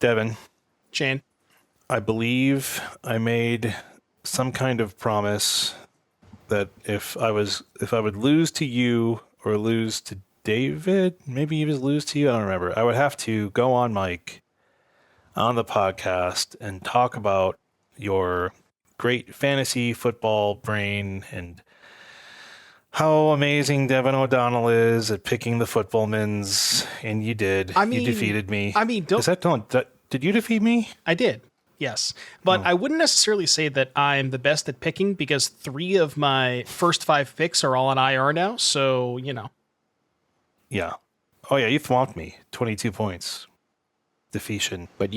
Devon. Shane. I believe I made some kind of promise that if I would lose to you or lose to David, maybe even lose to you, I don't remember. I would have to go on mic on the podcast and talk about your great fantasy football brain and how amazing Devon O'Donnell is at picking the footballmans, and you did. You defeated me. Did you defeat me? I did, yes. But I wouldn't necessarily say that I'm the best at picking because 3 of my first 5 picks are all on IR now, so, you know. Yeah. Oh, yeah, you thwomped me. 22 points. Defeation. But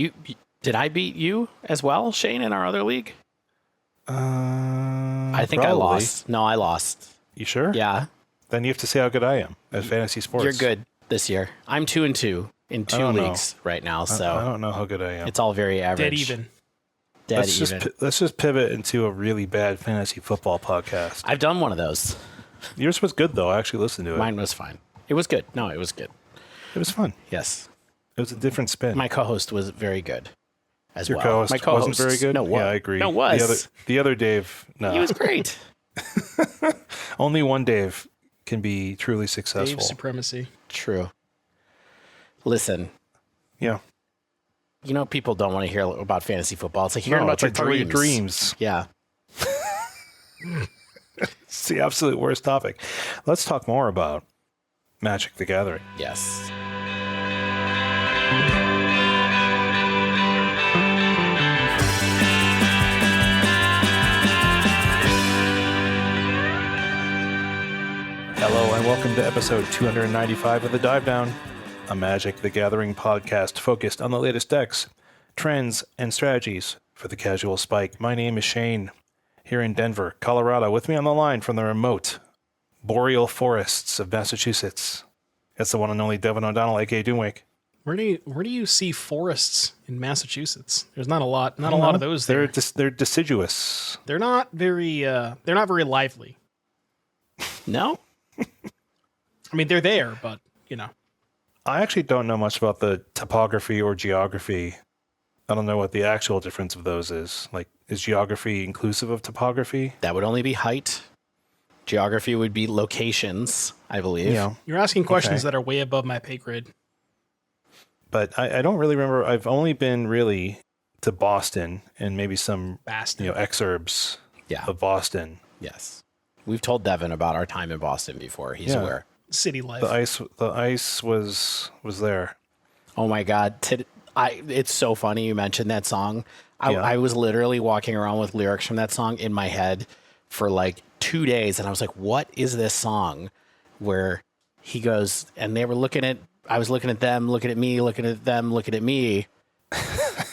did I beat you as well, Shane, in our other league? I think probably. I lost. No, I lost. You sure? Yeah. Then you have to see how good I am at fantasy sports. You're good this year. I'm 2-2 in 2 leagues right now, so I don't know how good I am. it's all very average. Dead even. Let's just pivot into a really bad fantasy football podcast. I've done one of those. Yours was good though. I actually listened to it. Mine was fine. It was good. No, it was good. It was fun. Yes. It was a different spin. My co-host was very good as Your well. co-host My co-host wasn't very good? No, Yeah, I agree. No, was. The other Dave, no. He was great. Only one Dave can be truly successful. Dave supremacy. True. Listen. Yeah. You know, people don't want to hear about fantasy football. It's like hearing about your talking dreams. Yeah. It's the absolute worst topic. Let's talk more about Magic the Gathering. Yes. Hello and welcome to episode 295 of The Dive Down, a Magic the Gathering podcast focused on the latest decks, trends, and strategies for the casual spike. My name is Shane, here in Denver, Colorado. With me on the line from the remote boreal forests of Massachusetts, it's the one and only Devon O'Donnell, aka Doomwake. Where do you see forests in Massachusetts? There's not a lot of those there. They're deciduous. They're not very lively. No? I mean, they're there, but, you know. I actually don't know much about the topography or geography. I don't know what the actual difference of those is. Like, is geography inclusive of topography? That would only be height. Geography would be locations, I believe. Yeah. You're asking questions that are way above my pay grade. But I don't really remember. I've only been really to Boston and maybe some exurbs of Boston. Yes. We've told Devon about our time in Boston before. He's aware. City life. The ice was there. Oh my God. It's so funny you mentioned that song. I was literally walking around with lyrics from that song in my head for like 2 days. And I was like, what is this song? Where he goes, and they were I was looking at them, looking at me, looking at them, looking at me.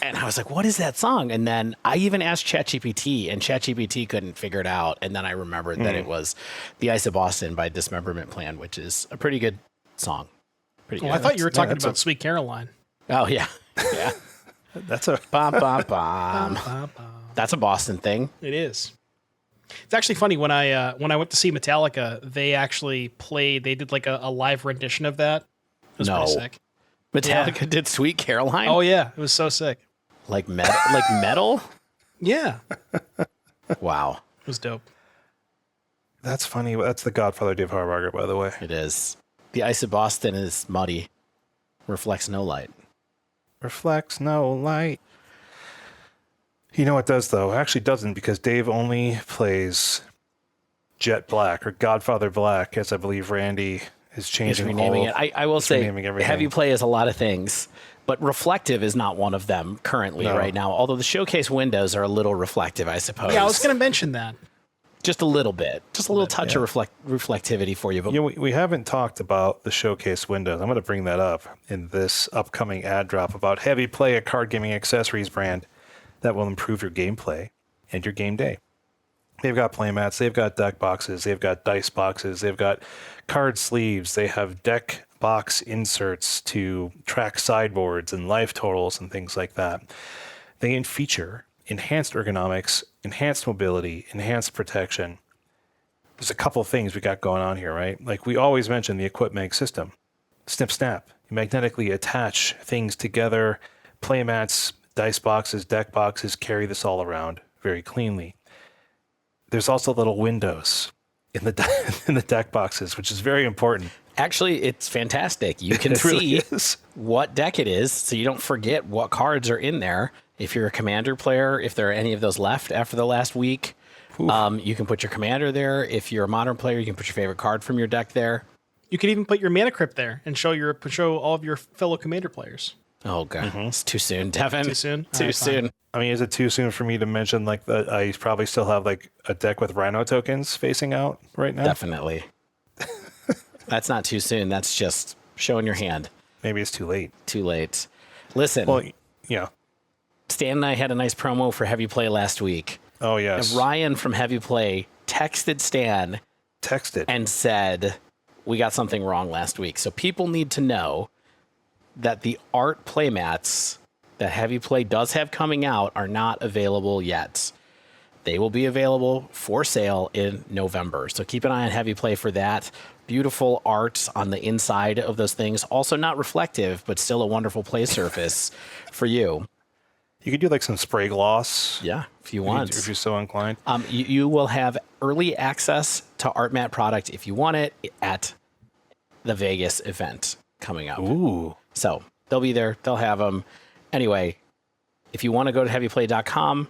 And I was like, what is that song? And then I even asked ChatGPT, and ChatGPT couldn't figure it out. And then I remembered that it was The Ice of Boston by Dismemberment Plan, which is a pretty good song. Pretty good. I thought you were talking about Sweet Caroline. Oh, yeah. Yeah. That's a... Bum, bum, bum. That's a Boston thing. It is. It's actually funny, when I went to see Metallica, they did like a live rendition of that. It was pretty sick. Metallica did Sweet Caroline? Oh, yeah. It was so sick. Like metal? Yeah. Wow. It was dope. That's funny. That's the Godfather Dave Harbarger, by the way. It is. The ice of Boston is muddy. Reflects no light. Reflects no light. You know what does, though? Actually doesn't, because Dave only plays Jet Black, or Godfather Black, as I believe Randy is changing. He's renaming it. I will say, heavy play is a lot of things, but reflective is not one of them currently right now, although the showcase windows are a little reflective, I suppose. Yeah, I was going to mention that. Just a little bit. Just a little touch of reflectivity for you. But we haven't talked about the showcase windows. I'm going to bring that up in this upcoming ad drop about Heavy Play, a card gaming accessories brand that will improve your gameplay and your game day. They've got playmats, they've got deck boxes, they've got dice boxes, they've got card sleeves, they have deck box inserts to track sideboards and life totals and things like that. They feature enhanced ergonomics, enhanced mobility, enhanced protection. There's a couple of things we got going on here, right? Like we always mention the equipment system. Snip, snap. You magnetically attach things together, playmats, dice boxes, deck boxes carry this all around very cleanly. There's also little windows in the deck boxes, which is very important. Actually, it's fantastic. You can It really see is. what deck it is, so you don't forget what cards are in there. If you're a commander player, if there are any of those left after the last week, you can put your commander there. If you're a modern player, you can put your favorite card from your deck there. You could even put your mana crypt there and show all of your fellow commander players. Oh, God. It's too soon, Devon. Too soon? Too All right, soon. fine. I mean, is it too soon for me to mention like that I probably still have like a deck with Rhino tokens facing out right now? Definitely. That's not too soon. That's just showing your hand. Maybe it's too late. Too late. Listen, Well, yeah. Stan and I had a nice promo for Heavy Play last week. Oh, yes. Ryan from Heavy Play texted Stan Text it. and said, we got something wrong last week. So people need to know that the art playmats that Heavy Play does have coming out are not available yet. They will be available for sale in November. So keep an eye on Heavy Play for that. Beautiful art on the inside of those things. Also not reflective, but still a wonderful play surface for you. You could do like some spray gloss. Yeah, if you want. If you're so inclined. You will have early access to ArtMat product if you want it at the Vegas event coming up. Ooh. So they'll be there. They'll have them. Anyway, if you want to go to heavyplay.com,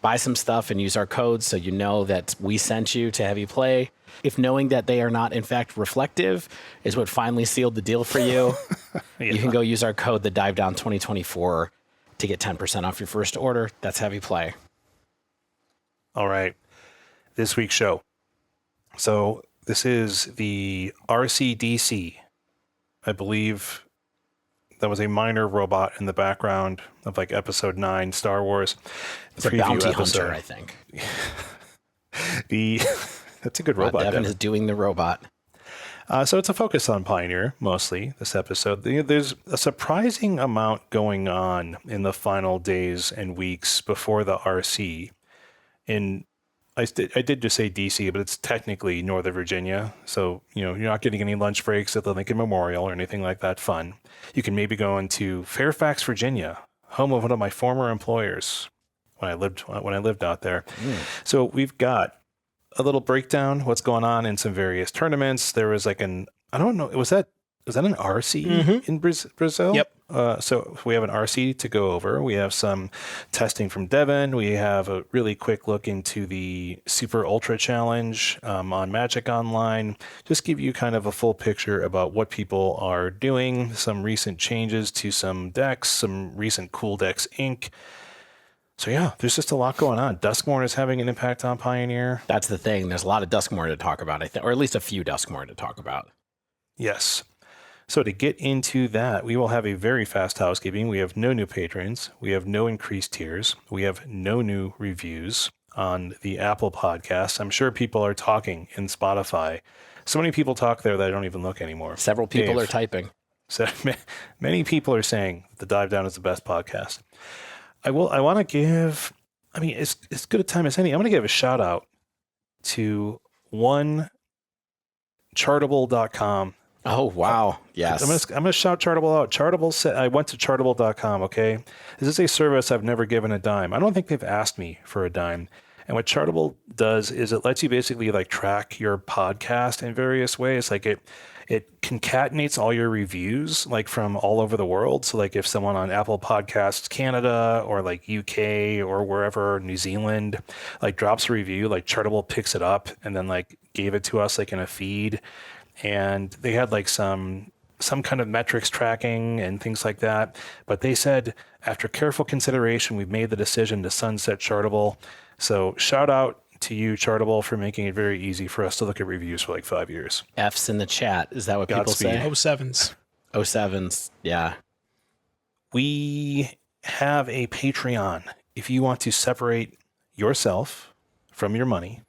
buy some stuff and use our code so you know that we sent you to Heavy Play. If knowing that they are not, in fact, reflective is what finally sealed the deal for you, you can go use our code, the Dive Down 2024, to get 10% off your first order. That's Heavy Play. All right. This week's show. So this is the RCDC. I believe that was a minor robot in the background of like episode 9 Star Wars. It's a bounty hunter, I think. That's a good robot. Devon is doing the robot. So it's a focus on Pioneer, mostly, this episode. There's a surprising amount going on in the final days and weeks before the RC. I did just say DC, but it's technically Northern Virginia. So, you're not getting any lunch breaks at the Lincoln Memorial or anything like that fun. You can maybe go into Fairfax, Virginia, home of one of my former employers when I lived out there. So we've got a little breakdown what's going on in some various tournaments. There was like I don't know, was that an RC in Brazil? Yep. So we have an RC to go over. We have some testing from Devon. We have a really quick look into the Super Ultra Challenge on Magic Online. Just give you kind of a full picture about what people are doing, some recent changes to some decks, some recent Cool Decks Inc. So yeah, there's just a lot going on. Duskmourn is having an impact on Pioneer. That's the thing. There's a lot of Duskmourn to talk about, I think, or at least a few Duskmourn to talk about. Yes. So to get into that, we will have a very fast housekeeping. We have no new patrons. We have no increased tiers. We have no new reviews on the Apple podcast. I'm sure people are talking in Spotify. So many people talk there that I don't even look anymore. Several people Dave. are typing. So many people are saying the Dive Down is the best podcast. I want to give, it's good a time as any. I'm going to give a shout out to one chartable.com. Oh, wow. Yes. I'm going to shout Chartable out. Chartable said, I went to chartable.com, okay? This is a service I've never given a dime. I don't think they've asked me for a dime. And what Chartable does is it lets you basically like track your podcast in various ways. Like it concatenates all your reviews like from all over the world. So like if someone on Apple Podcasts Canada or like UK or wherever, New Zealand, like drops a review, like Chartable picks it up and then like gave it to us like in a feed. And they had like some kind of metrics tracking and things like that. But they said, after careful consideration, we've made the decision to sunset Chartable. So shout out to you, Chartable, for making it very easy for us to look at reviews for like 5 years. F's in the chat. Is that what Godspeed. people say? 07s. 07s. Yeah. We have a Patreon. If you want to separate yourself from your money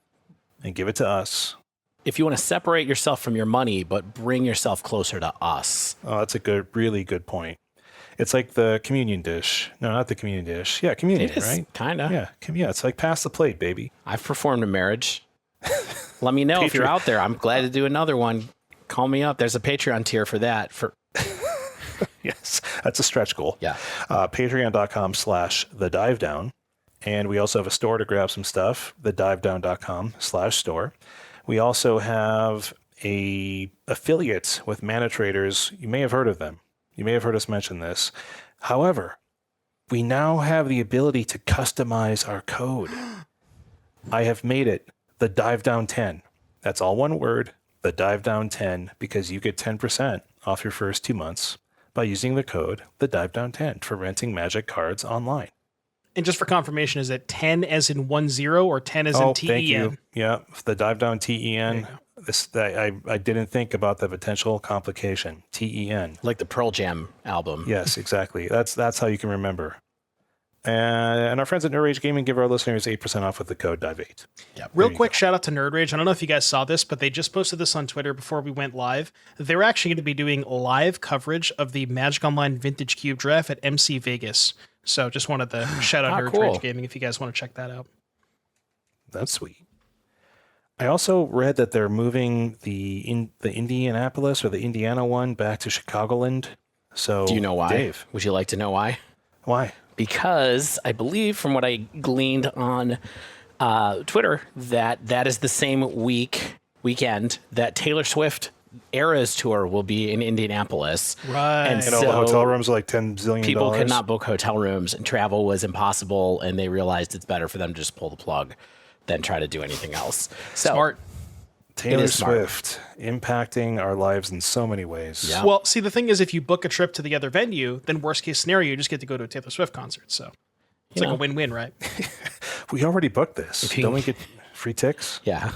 and give it to us. If you want to separate yourself from your money, but bring yourself closer to us. Oh, that's a really good point. It's like the communion dish. No, not the communion dish. Yeah, communion, It is, right? kind of. Yeah, it's like pass the plate, baby. I've performed a marriage. Let me know if you're out there. I'm glad to do another one. Call me up. There's a Patreon tier for that. Yes, that's a stretch goal. Yeah. Patreon.com/thedivedown. And we also have a store to grab some stuff, thedivedown.com/store. We also have a affiliate with Mana Traders. You may have heard of them. You may have heard us mention this. However, we now have the ability to customize our code. I have made it the Dive Down 10. That's all one word, the Dive Down 10, because you get 10% off your first 2 months by using the code the Dive Down 10 for renting Magic cards online. And just for confirmation, is it 10 as in 10 or 10 as in TEN? Thank you. Yeah, the Dive Down TEN. I didn't think about the potential complication. TEN. Like the Pearl Jam album. Yes, exactly. That's how you can remember. And our friends at Nerd Rage Gaming give our listeners 8% off with the code DIVE8. Yep. Real quick, shout out to Nerd Rage. I don't know if you guys saw this, but they just posted this on Twitter before we went live. They're actually going to be doing live coverage of the Magic Online Vintage Cube Draft at MC Vegas. So just wanted to shout out Nerd Rage Gaming if you guys want to check that out. That's sweet. I also read that they're moving the Indianapolis or the Indiana one back to Chicagoland. So do you know why? Dave, would you like to know why? Why? Because I believe from what I gleaned on Twitter that is the same weekend that Taylor Swift Eras Tour will be in Indianapolis. Right. And all the hotel rooms are like $10 zillion. People could not book hotel rooms and travel was impossible, and they realized it's better for them to just pull the plug than try to do anything else. So, smart. Taylor Swift impacting our lives in so many ways. Yeah. Well, see, the thing is, if you book a trip to the other venue, then worst case scenario, you just get to go to a Taylor Swift concert. So it's like a win-win, right? We already booked this. Don't we get free ticks? Yeah.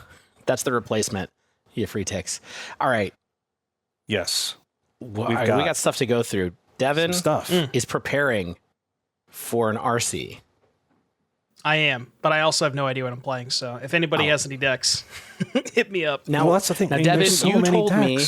That's the replacement. You get free ticks. All right. Yes. Well, we got stuff to go through. Devon is preparing for an RC. I am, but I also have no idea what I'm playing. So if anybody has any decks, hit me up. Now, well, that's the thing. Now, Devon, you told me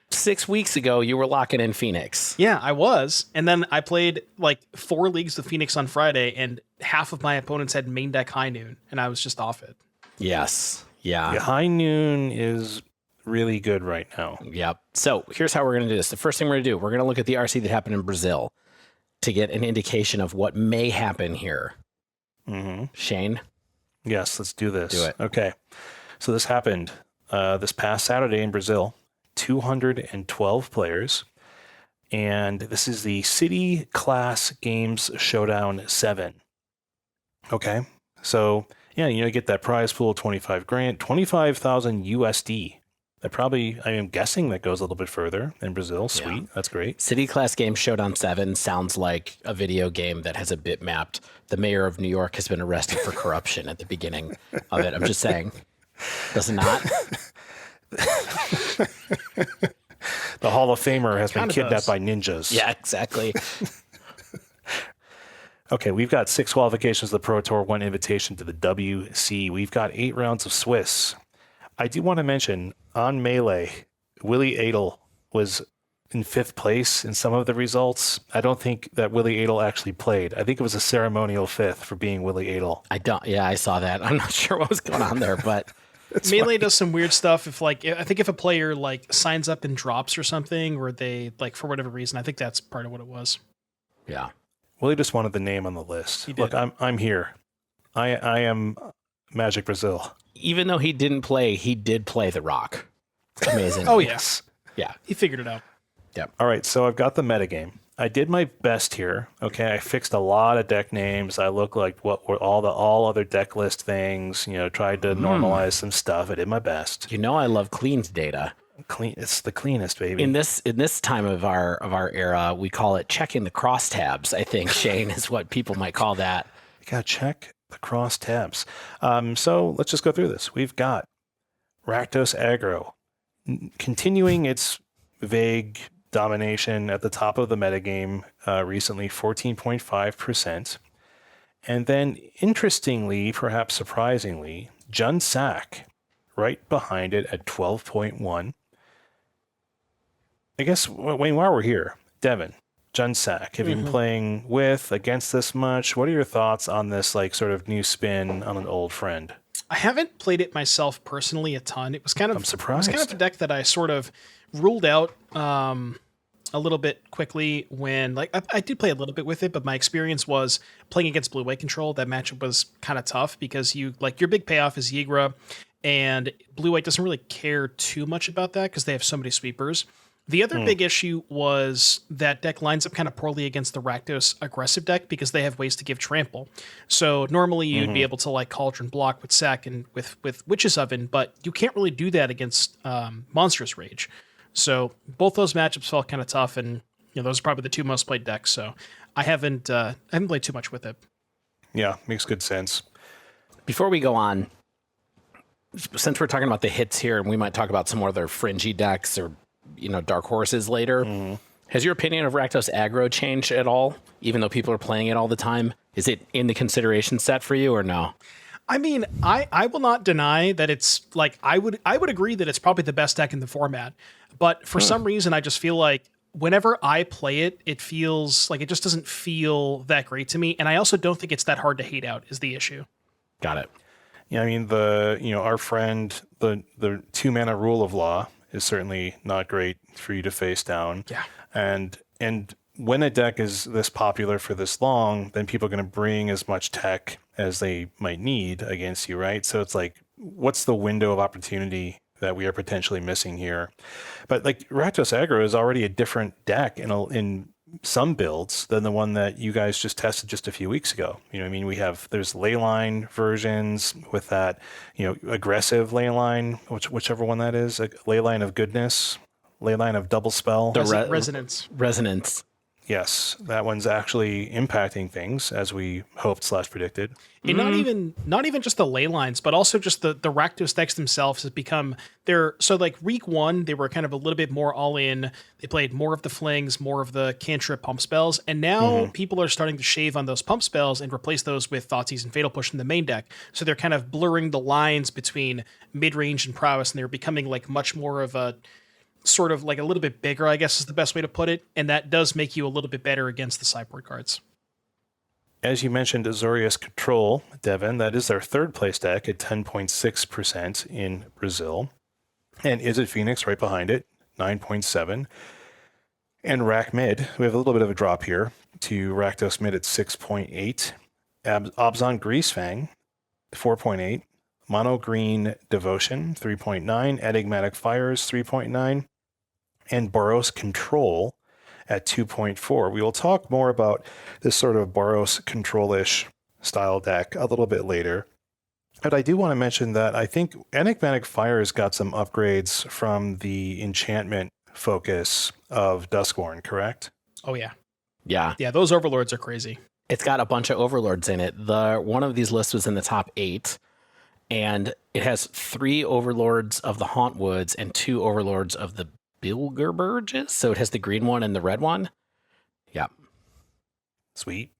6 weeks ago you were locking in Phoenix. Yeah, I was. And then I played like 4 leagues with Phoenix on Friday, and half of my opponents had main deck High Noon, and I was just off it. Yes. Yeah. High Noon is really good right now. Yep. So here's how we're going to do this. The first thing we're going to do, we're going to look at the RC that happened in Brazil to get an indication of what may happen here. Mm-hmm. Shane? Yes, let's do this. Do it. Okay. So this happened this past Saturday in Brazil. 212 players. And this is the City Class Games Showdown 7. Okay. So, yeah, you get that prize pool, 25,000 USD. That probably, I am guessing that goes a little bit further in Brazil. Sweet. Yeah. That's great. City Class Games Showdown 7 sounds like a video game that has a bit mapped. The mayor of New York has been arrested for corruption at the beginning of it. I'm just saying. Does it not? The Hall of Famer has been kidnapped by ninjas. Yeah, exactly. Okay, we've got 6 qualifications to the Pro Tour, 1 invitation to the WC. We've got 8 rounds of Swiss. I do want to mention, on Melee, Willie Adel was in 5th place in some of the results. I don't think that Willie Adel actually played. I think it was a ceremonial 5th for being Willie Adel. I saw that. I'm not sure what was going on there, but... Melee does some weird stuff. I think if a player signs up and drops or something, or they for whatever reason, I think that's part of what it was. Yeah. Willie just wanted the name on the list. Look, I'm here. I am Magic Brazil. Even though he didn't play, he did play The Rock. Amazing. Oh, yes. Yeah. He figured it out. Yep. All right, so I've got the metagame. I did my best here. Okay, I fixed a lot of deck names. I looked like what were all other deck list things. Tried to normalize some stuff. I did my best. I love cleaned data. Clean. It's the cleanest, baby. In this time of our era, we call it checking the crosstabs. I think Shane is what people might call that. You gotta check the crosstabs. So let's just go through this. We've got Rakdos Aggro continuing its vague domination at the top of the metagame recently, 14.5%. And then, interestingly, perhaps surprisingly, Jun Sak right behind it at 12.1. I guess, Wayne, while we're here, Devon, Jun Sak, have you been playing against this much? What are your thoughts on this sort of new spin on an old friend? I haven't played it myself personally a ton. It was kind of I'm surprised. It was kind of a deck that I sort of ruled out a little bit quickly when like I did play a little bit with it, but my experience was playing against blue-white control. That matchup was kind of tough because you like your big payoff is Yigra, and blue-white doesn't really care too much about that because they have so many sweepers. The other big issue was that deck lines up kind of poorly against the Rakdos aggressive deck because they have ways to give trample. So normally you'd be able to like Cauldron block with Sack and with Witch's Oven, but you can't really do that against Monstrous Rage. So both those matchups felt kind of tough, and those are probably the two most played decks. So I haven't played too much with it. Yeah, makes good sense. Before we go on, since we're talking about the hits here, and we might talk about some more of their fringy decks or dark horses later. Has your opinion of Rakdos Aggro changed at all, even though people are playing it all the time? Is it in the consideration set for you or no? I mean, I will not deny that it's like I would agree that it's probably the best deck in the format, but for some reason I just feel like whenever I play it, it feels like it just doesn't feel that great to me, and I also don't think it's that hard to hate out is the issue. Got it. Yeah, I mean our friend the 2-mana rule of law is certainly not great for you to face down. Yeah. And when a deck is this popular for this long, then people are going to bring as much tech as they might need against you, right? So it's like, what's the window of opportunity that we are potentially missing here? But like Rakdos Aggro is already a different deck in some builds than the one that you guys just tested just a few weeks ago. I mean, there's leyline versions with that, aggressive leyline, whichever one that is, a leyline of goodness, leyline of double spell. Resonance. Yes, that one's actually impacting things as we hoped / predicted. And not even just the ley lines, but also just the Rakdos decks themselves has become so like week 1, they were kind of a little bit more all in. They played more of the flings, more of the cantrip pump spells, and now people are starting to shave on those pump spells and replace those with Thoughtseize and Fatal Push in the main deck. So they're kind of blurring the lines between mid-range and prowess, and they're becoming like much more of a sort of like a little bit bigger, I guess is the best way to put it, and that does make you a little bit better against the sideboard cards. As you mentioned, Azorius Control, Devon, that is their third place deck at 10.6% in Brazil. And Is It Phoenix right behind it, 9.7%. And Rack Mid, we have a little bit of a drop here to Rakdos Mid at 6.8%. Abzan Greasefang, 4.8%. Mono Green Devotion, 3.9%. Enigmatic Fires, 3.9%. And Boros Control at 2.4%. We will talk more about this sort of Boros Control-ish style deck a little bit later. But I do want to mention that I think Enigmatic Fires got some upgrades from the enchantment focus of Duskmourn, correct? Oh, yeah. Yeah. Yeah, those overlords are crazy. It's got a bunch of overlords in it. One of these lists was in the top 8. And it has 3 overlords of the Hauntwoods and 2 overlords of the Bilgerberges. So it has the green one and the red one. Yeah. Sweet.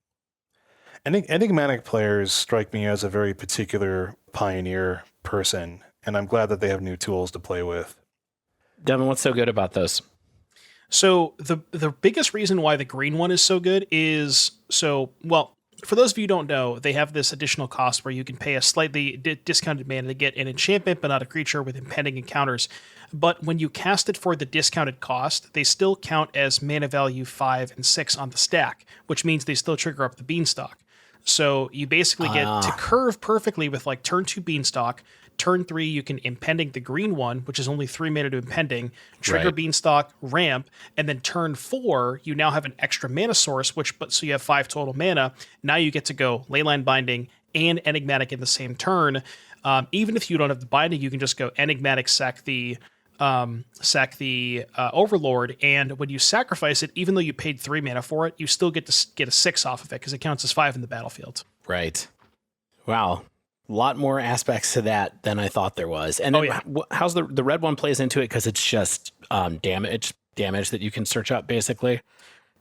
Enigmatic players strike me as a very particular pioneer person, and I'm glad that they have new tools to play with. Devon, what's so good about those? So the biggest reason why the green one is so good is for those of you who don't know, they have this additional cost where you can pay a slightly discounted mana to get an enchantment, but not a creature with impending encounters. But when you cast it for the discounted cost, they still count as mana value 5 and 6 on the stack, which means they still trigger up the Beanstalk. So you basically get to curve perfectly with like turn 2 Beanstalk. Turn 3, you can impending the green one, which is only 3 mana to impending, trigger Beanstalk, ramp, and then turn 4, you now have an extra mana source, so you have 5 total mana. Now you get to go Leyline Binding and Enigmatic in the same turn. Even if you don't have the binding, you can just go Enigmatic, sack the Overlord, and when you sacrifice it, even though you paid 3 mana for it, you still get to get a 6 off of it because it counts as 5 in the battlefield. Right. Wow. A lot more aspects to that than I thought there was. And how's the red one plays into it? Because it's just damage that you can search up basically.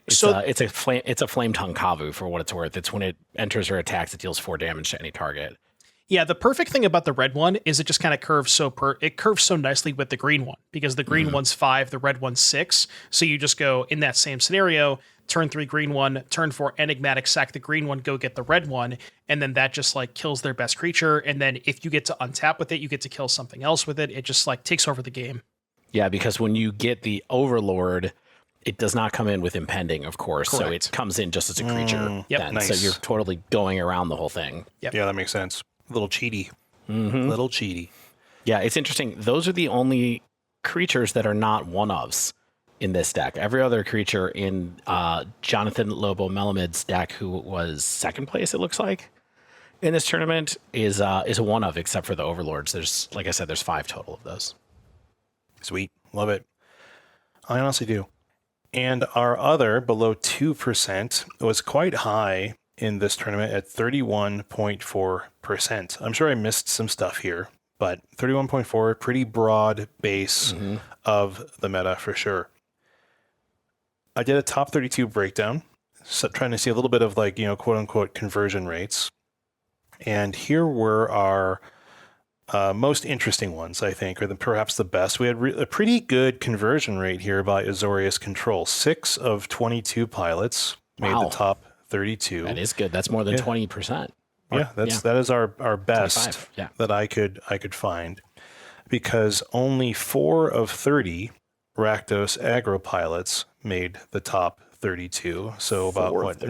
It's a flame tongue Kavu for what it's worth. It's when it enters or attacks, it deals 4 damage to any target. Yeah, the perfect thing about the red one is it just kind of curves it curves so nicely with the green one because the green one's 5, the red one's 6. So you just go in that same scenario, turn 3 green one, turn 4 Enigmatic, sack the green one, go get the red one, and then that just like kills their best creature. And then if you get to untap with it, you get to kill something else with it. It just like takes over the game. Yeah, because when you get the Overlord, it does not come in with impending, of course. So Correct. it comes in just as a creature. Yep. Then. Nice. So you're totally going around the whole thing. Yep. Yeah, that makes sense. A little cheaty. Little cheaty. Yeah, it's interesting. Those are the only creatures that are not one-ofs in this deck. Every other creature in Jonathan Lobo Melamid's deck, who was second place, it looks like, in this tournament, is a one-of, except for the Overlords. There's, like I said, there's 5 total of those. Sweet. Love it. I honestly do. And our other, below 2%, was quite high in this tournament at 31.4%. I'm sure I missed some stuff here, but 31.4, pretty broad base of the meta for sure. I did a top 32 breakdown, so trying to see a little bit of like, quote unquote conversion rates. And here were our most interesting ones, I think, or perhaps the best. We had a pretty good conversion rate here by Azorius Control. 6 of 22 pilots made the top 32. That is good. That's more than 20%. That is our best that I could find, because only 4 of 30 Rakdos Aggro pilots made the top 32. So about what?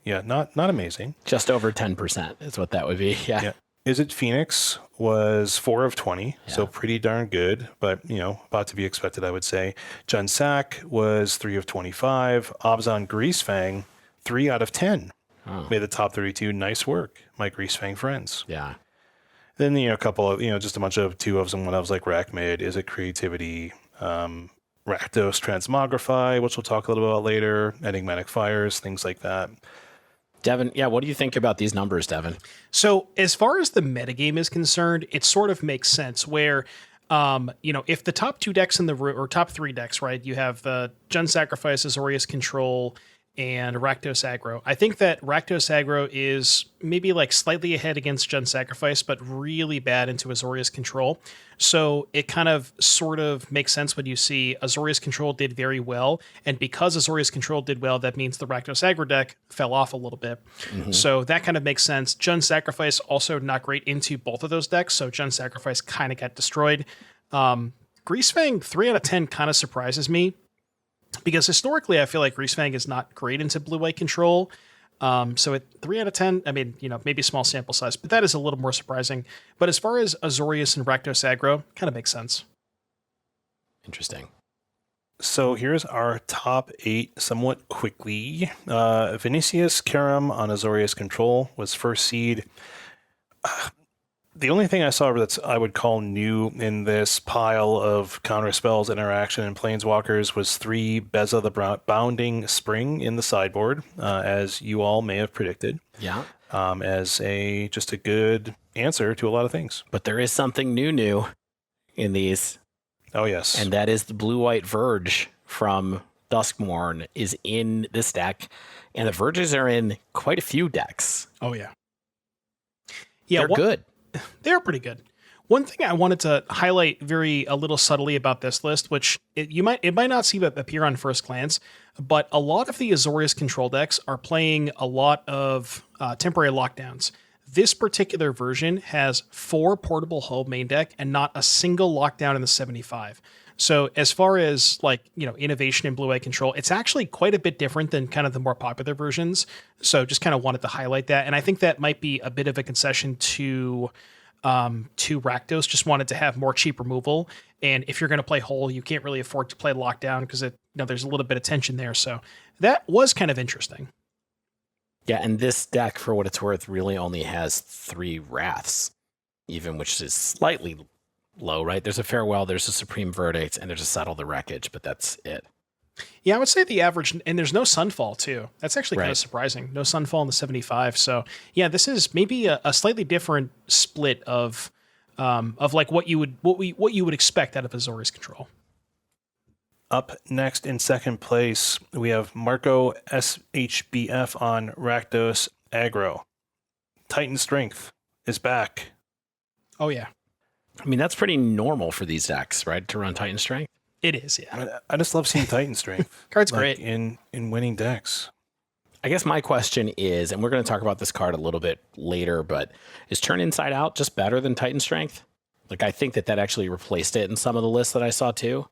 Yeah, not amazing. Just over 10% is what that would be. Yeah. Is It Phoenix was 4 of 20, so pretty darn good, but about to be expected, I would say. Junsak was 3 of 25. Obzon Greasefang, 3 out of 10. Made the top 32. Nice work, my Greasefang friends. Yeah. Then a couple of just a bunch of 2 ofs and 1 ofs like Rackmid, Is It Creativity, Rakdos Transmogrify, which we'll talk a little bit about later, Enigmatic Fires, things like that. Devon, what do you think about these numbers, Devon? So as far as the metagame is concerned, it sort of makes sense where, if the top 2 decks in the room, or top 3 decks, right, you have the Jund Sacrifice, Azorius Control, and Rakdos Aggro. I think that Rakdos Aggro is maybe like slightly ahead against Jund Sacrifice, but really bad into Azorius Control. So it kind of sort of makes sense when you see Azorius Control did very well. And because Azorius Control did well, that means the Rakdos Aggro deck fell off a little bit. So that kind of makes sense. Jund Sacrifice also not great into both of those decks. So Jund Sacrifice kind of got destroyed. Greasefang 3 out of 10 kind of surprises me, because historically I feel like Greasefang is not great into blue-white control. So at 3 out of 10, I mean, maybe small sample size, but that is a little more surprising. But as far as Azorius and Rakdos Aggro, kind of makes sense. Interesting. So here's our top 8 somewhat quickly. Vinicius Karam on Azorius Control was first seed. The only thing I saw that I would call new in this pile of counter spells, interaction, and planeswalkers was 3 Beza the Bounding Spring in the sideboard, as you all may have predicted. Yeah. As just a good answer to a lot of things. But there is something new in these. Oh, yes. And that is the blue-white Verge from Duskmourn is in this deck. And the Verges are in quite a few decks. Oh, yeah. Yeah, They're good. They're pretty good. One thing I wanted to highlight a little subtly about this list, which it might not seem to appear on first glance, but a lot of the Azorius Control decks are playing a lot of temporary lockdowns. This particular version has 4 portable hull main deck and not a single lockdown in the 75. So as far as innovation in blue-white control, it's actually quite a bit different than kind of the more popular versions. So just kind of wanted to highlight that. And I think that might be a bit of a concession to Rakdos. Just wanted to have more cheap removal. And if you're going to play hull, you can't really afford to play lockdown because there's a little bit of tension there. So that was kind of interesting. Yeah, and this deck, for what it's worth, really only has 3 Wraths, even, which is slightly low, right? There's a Farewell, there's a Supreme Verdict, and there's a Settle the Wreckage, but that's it. Yeah, I would say the average, and there's no Sunfall too. That's actually kind of surprising. No Sunfall in the 75. So yeah, this is maybe a slightly different split of like what you would expect out of Azorius Control. Up next in second place, we have Marco SHBF on Rakdos Aggro. Titan Strength is back. Oh yeah. I mean, that's pretty normal for these decks, right? To run Titan Strength. It is, yeah. I just love seeing Titan Strength. Card's great. In winning decks. I guess my question is, and we're going to talk about this card a little bit later, but is Turn Inside Out just better than Titan Strength? Like, I think that actually replaced it in some of the lists that I saw too.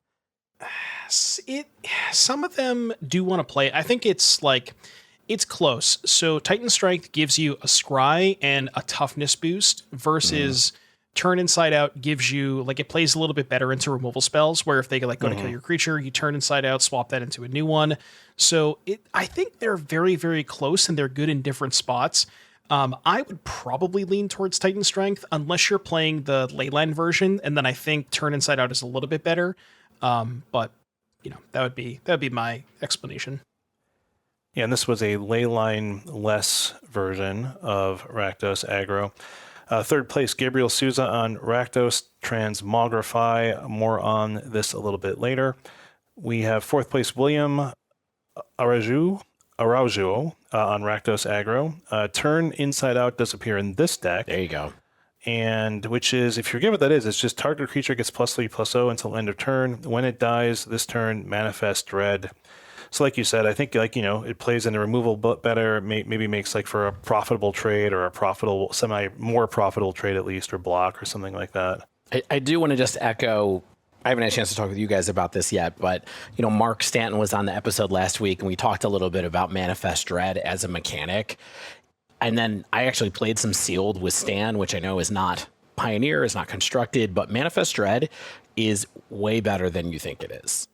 some of them do want to play. I think it's like it's close. So Titan Strength gives you a scry and a toughness boost versus Turn Inside Out gives you like it plays a little bit better into removal spells where if they like go to kill your creature, you turn Inside Out, swap that into a new one. So I think they're very, very close and they're good in different spots. I would probably lean towards Titan Strength unless you're playing the Leyline version, and then I think Turn Inside Out is a little bit better. But you know, that would be my explanation. Yeah, and this was a Leyline-less version of Rakdos Aggro. Third place, Gabriel Souza on Rakdos Transmogrify. More on this a little bit later. We have fourth place, William Araujo on Rakdos Aggro. Turn Inside Out does appear in this deck. There you go. And which is, if you forget what that is, it's just target creature gets +3/+0 until end of turn. When it dies this turn, manifest dread. So like you said, I think like, you know, it plays in a removal better, maybe makes like for a profitable trade or a profitable, more profitable trade at least, or block or something like that. I do want to just echo, I haven't had a chance to talk with you guys about this yet, but you know, Mark Stanton was on the episode last week and we talked a little bit about Manifest Dread as a mechanic. And then I actually played some Sealed with Stan, which I know is not Pioneer, is not constructed, but Manifest Dread is way better than you think it is.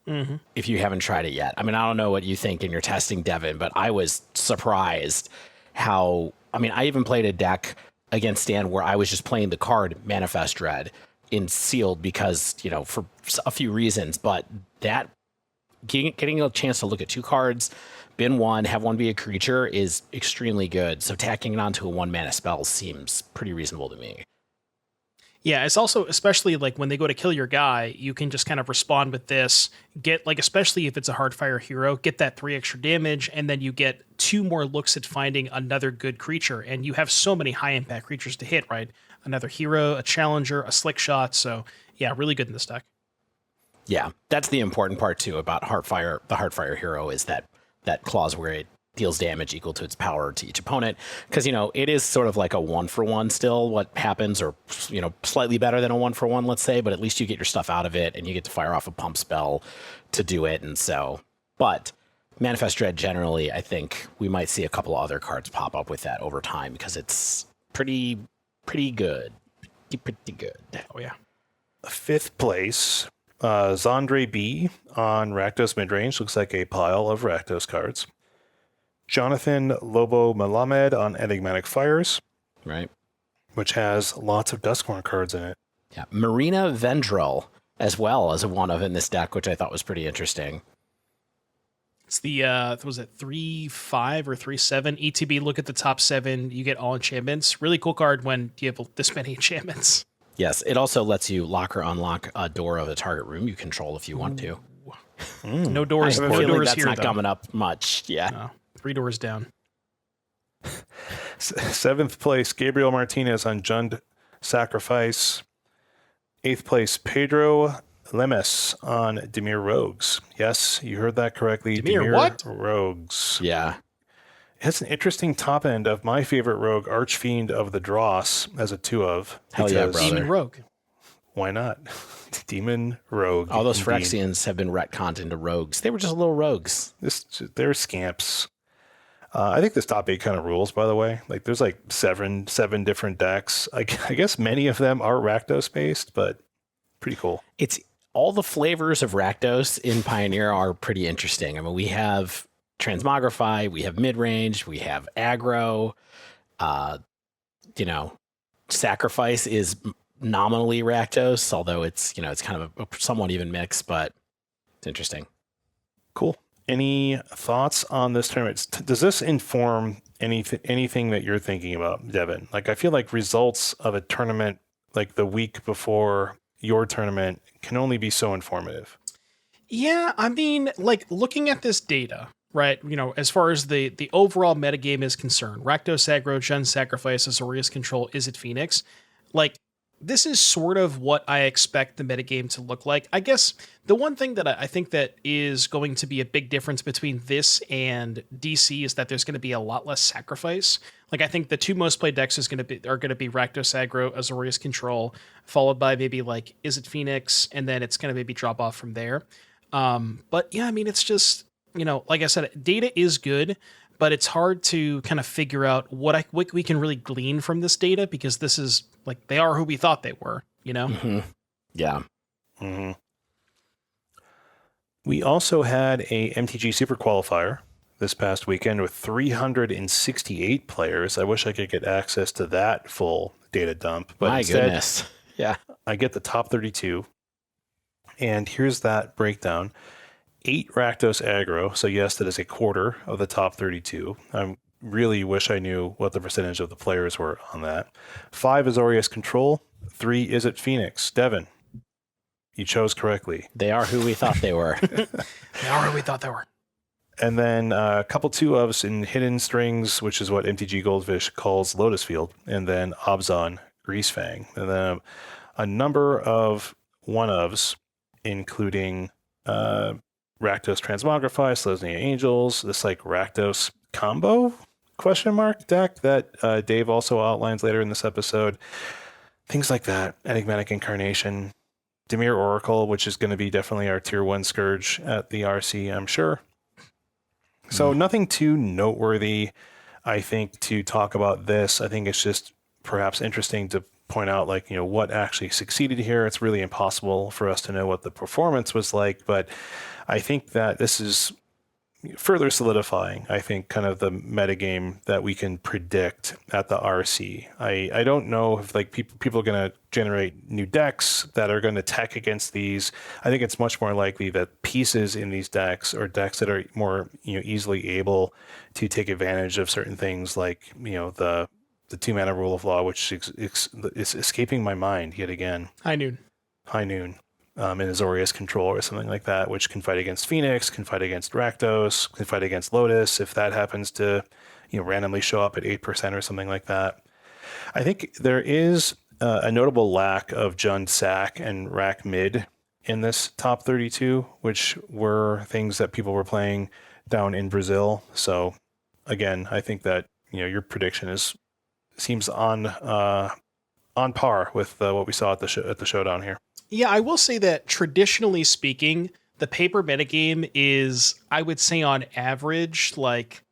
If you haven't tried it yet. I mean, I don't know what you think in your testing, Devon, but I was surprised how, I mean, I even played a deck against Stan where I was just playing the card Manifest Dread in Sealed because, you know, for a few reasons, but that getting a chance to look at two cards, bin one, have one be a creature is extremely good. So tacking it onto a 1-mana spell seems pretty reasonable to me. Yeah, it's also, especially like when they go to kill your guy, you can just kind of respond with this, get like, especially if it's a Hardfire hero, get that 3 extra damage, and then you get 2 more looks at finding another good creature. And you have so many high impact creatures to hit, right? Another hero, a challenger, a slick shot. So yeah, really good in this deck. Yeah, that's the important part too about Heartfire. The Heartfire hero is that clause where it deals damage equal to its power to each opponent. Because, you know, it is sort of like a 1-for-1 still what happens, or, you know, slightly better than a 1-for-1, let's say, but at least you get your stuff out of it and you get to fire off a pump spell to do it. And so, but Manifest Dread generally, I think we might see a couple of other cards pop up with that over time because it's pretty good. Pretty good. Oh, yeah. Fifth place, Zandre B on Rakdos Midrange. Looks like a pile of Rakdos cards. Jonathan Lobo Malamed on Enigmatic Fires. Right. Which has lots of Duskmourn cards in it. Yeah. Marina Vendrell as well as one of in this deck, which I thought was pretty interesting. It's the, was it 3/5 or 3/7? ETB, look at the top 7. You get all enchantments. Really cool card when you have this many enchantments. Yes. It also lets you lock or unlock a door of the target room you control if you want to. No doors. I No feel doors like that's here, not though. coming up much. Yeah. No, 3 doors down. Seventh place, Gabriel Martinez on Jund Sacrifice. Eighth place, Pedro Lemes on Dimir Rogues. Yes, you heard that correctly. Dimir what? Rogues. Yeah. It has an interesting top end of my favorite rogue, Archfiend of the Dross, as a 2-of. Hell yeah, because brother. Demon Rogue. Why not? Demon Rogue. All those indeed. Phyrexians have been retconned into rogues. They were just little rogues. They're scamps. I think this top 8 kind of rules, by the way. Like, there's like seven different decks. I guess many of them are Rakdos based, but pretty cool. It's all the flavors of Rakdos in Pioneer are pretty interesting. I mean, we have Transmogrify, we have Midrange, we have Aggro. You know, Sacrifice is nominally Rakdos, although it's, you know, it's kind of a somewhat even mix, but it's interesting. Cool. Any thoughts on this tournament? Does this inform anything that you're thinking about, Devon? Like, I feel like results of a tournament like the week before your tournament can only be so informative. Yeah, I mean, like, looking at this data, right, you know, as far as the overall metagame is concerned, Rakdos Aggro, Jund Sacrifice, Azorius Control, Izzet Phoenix, like, this is sort of what I expect the metagame to look like. I guess the one thing that I think that is going to be a big difference between this and DC is that there's going to be a lot less sacrifice. Like, I think the 2 most played decks are going to be Rakdos Aggro, Azorius Control, followed by maybe like Izzet Phoenix, and then it's going to maybe drop off from there. But yeah, I mean, it's just, like I said, data is good, but it's hard to kind of figure out what we can really glean from this data, because this is like, they are who we thought they were, Mm-hmm. Yeah. Mm-hmm. We also had a MTG Super Qualifier this past weekend with 368 players. I wish I could get access to that full data dump, but My instead, goodness. Yeah. I get the top 32. And here's that breakdown. 8 Rakdos Aggro. So yes, that is a quarter of the top 32. I really wish I knew what the percentage of the players were on that. 5 Azorius Control. 3 Izzet Phoenix. Devon, you chose correctly. They are who we thought they were. They are who we thought they were. And then a couple 2-ofs in Hidden Strings, which is what MTG Goldfish calls Lotus Field. And then Obzon Greasefang. And then a number of 1-ofs, including Rakdos Transmogrify, Selesnya Angels, this like Rakdos combo deck that Dave also outlines later in this episode. Things like that. Enigmatic Incarnation, Dimir Oracle, which is going to be definitely our tier 1 Scourge at the RC, I'm sure. So nothing too noteworthy, I think, to talk about this. I think it's just perhaps interesting to point out, like, what actually succeeded here. It's really impossible for us to know what the performance was like, but I think that this is further solidifying, I think, kind of the metagame that we can predict at the RC. I don't know if like people are going to generate new decks that are going to tech against these. I think it's much more likely that pieces in these decks, or decks that are more easily able to take advantage of certain things, like the 2-mana Rule of Law, which is escaping my mind yet again. High Noon. In Azorius Control or something like that, which can fight against Phoenix, can fight against Rakdos, can fight against Lotus if that happens to randomly show up at 8% or something like that. I think there is a notable lack of Jund Sack and Rack Mid in this top 32, which were things that people were playing down in Brazil. So again, I think that your prediction seems on par with what we saw at the showdown here. Yeah, I will say that traditionally speaking, the paper metagame is, I would say on average, like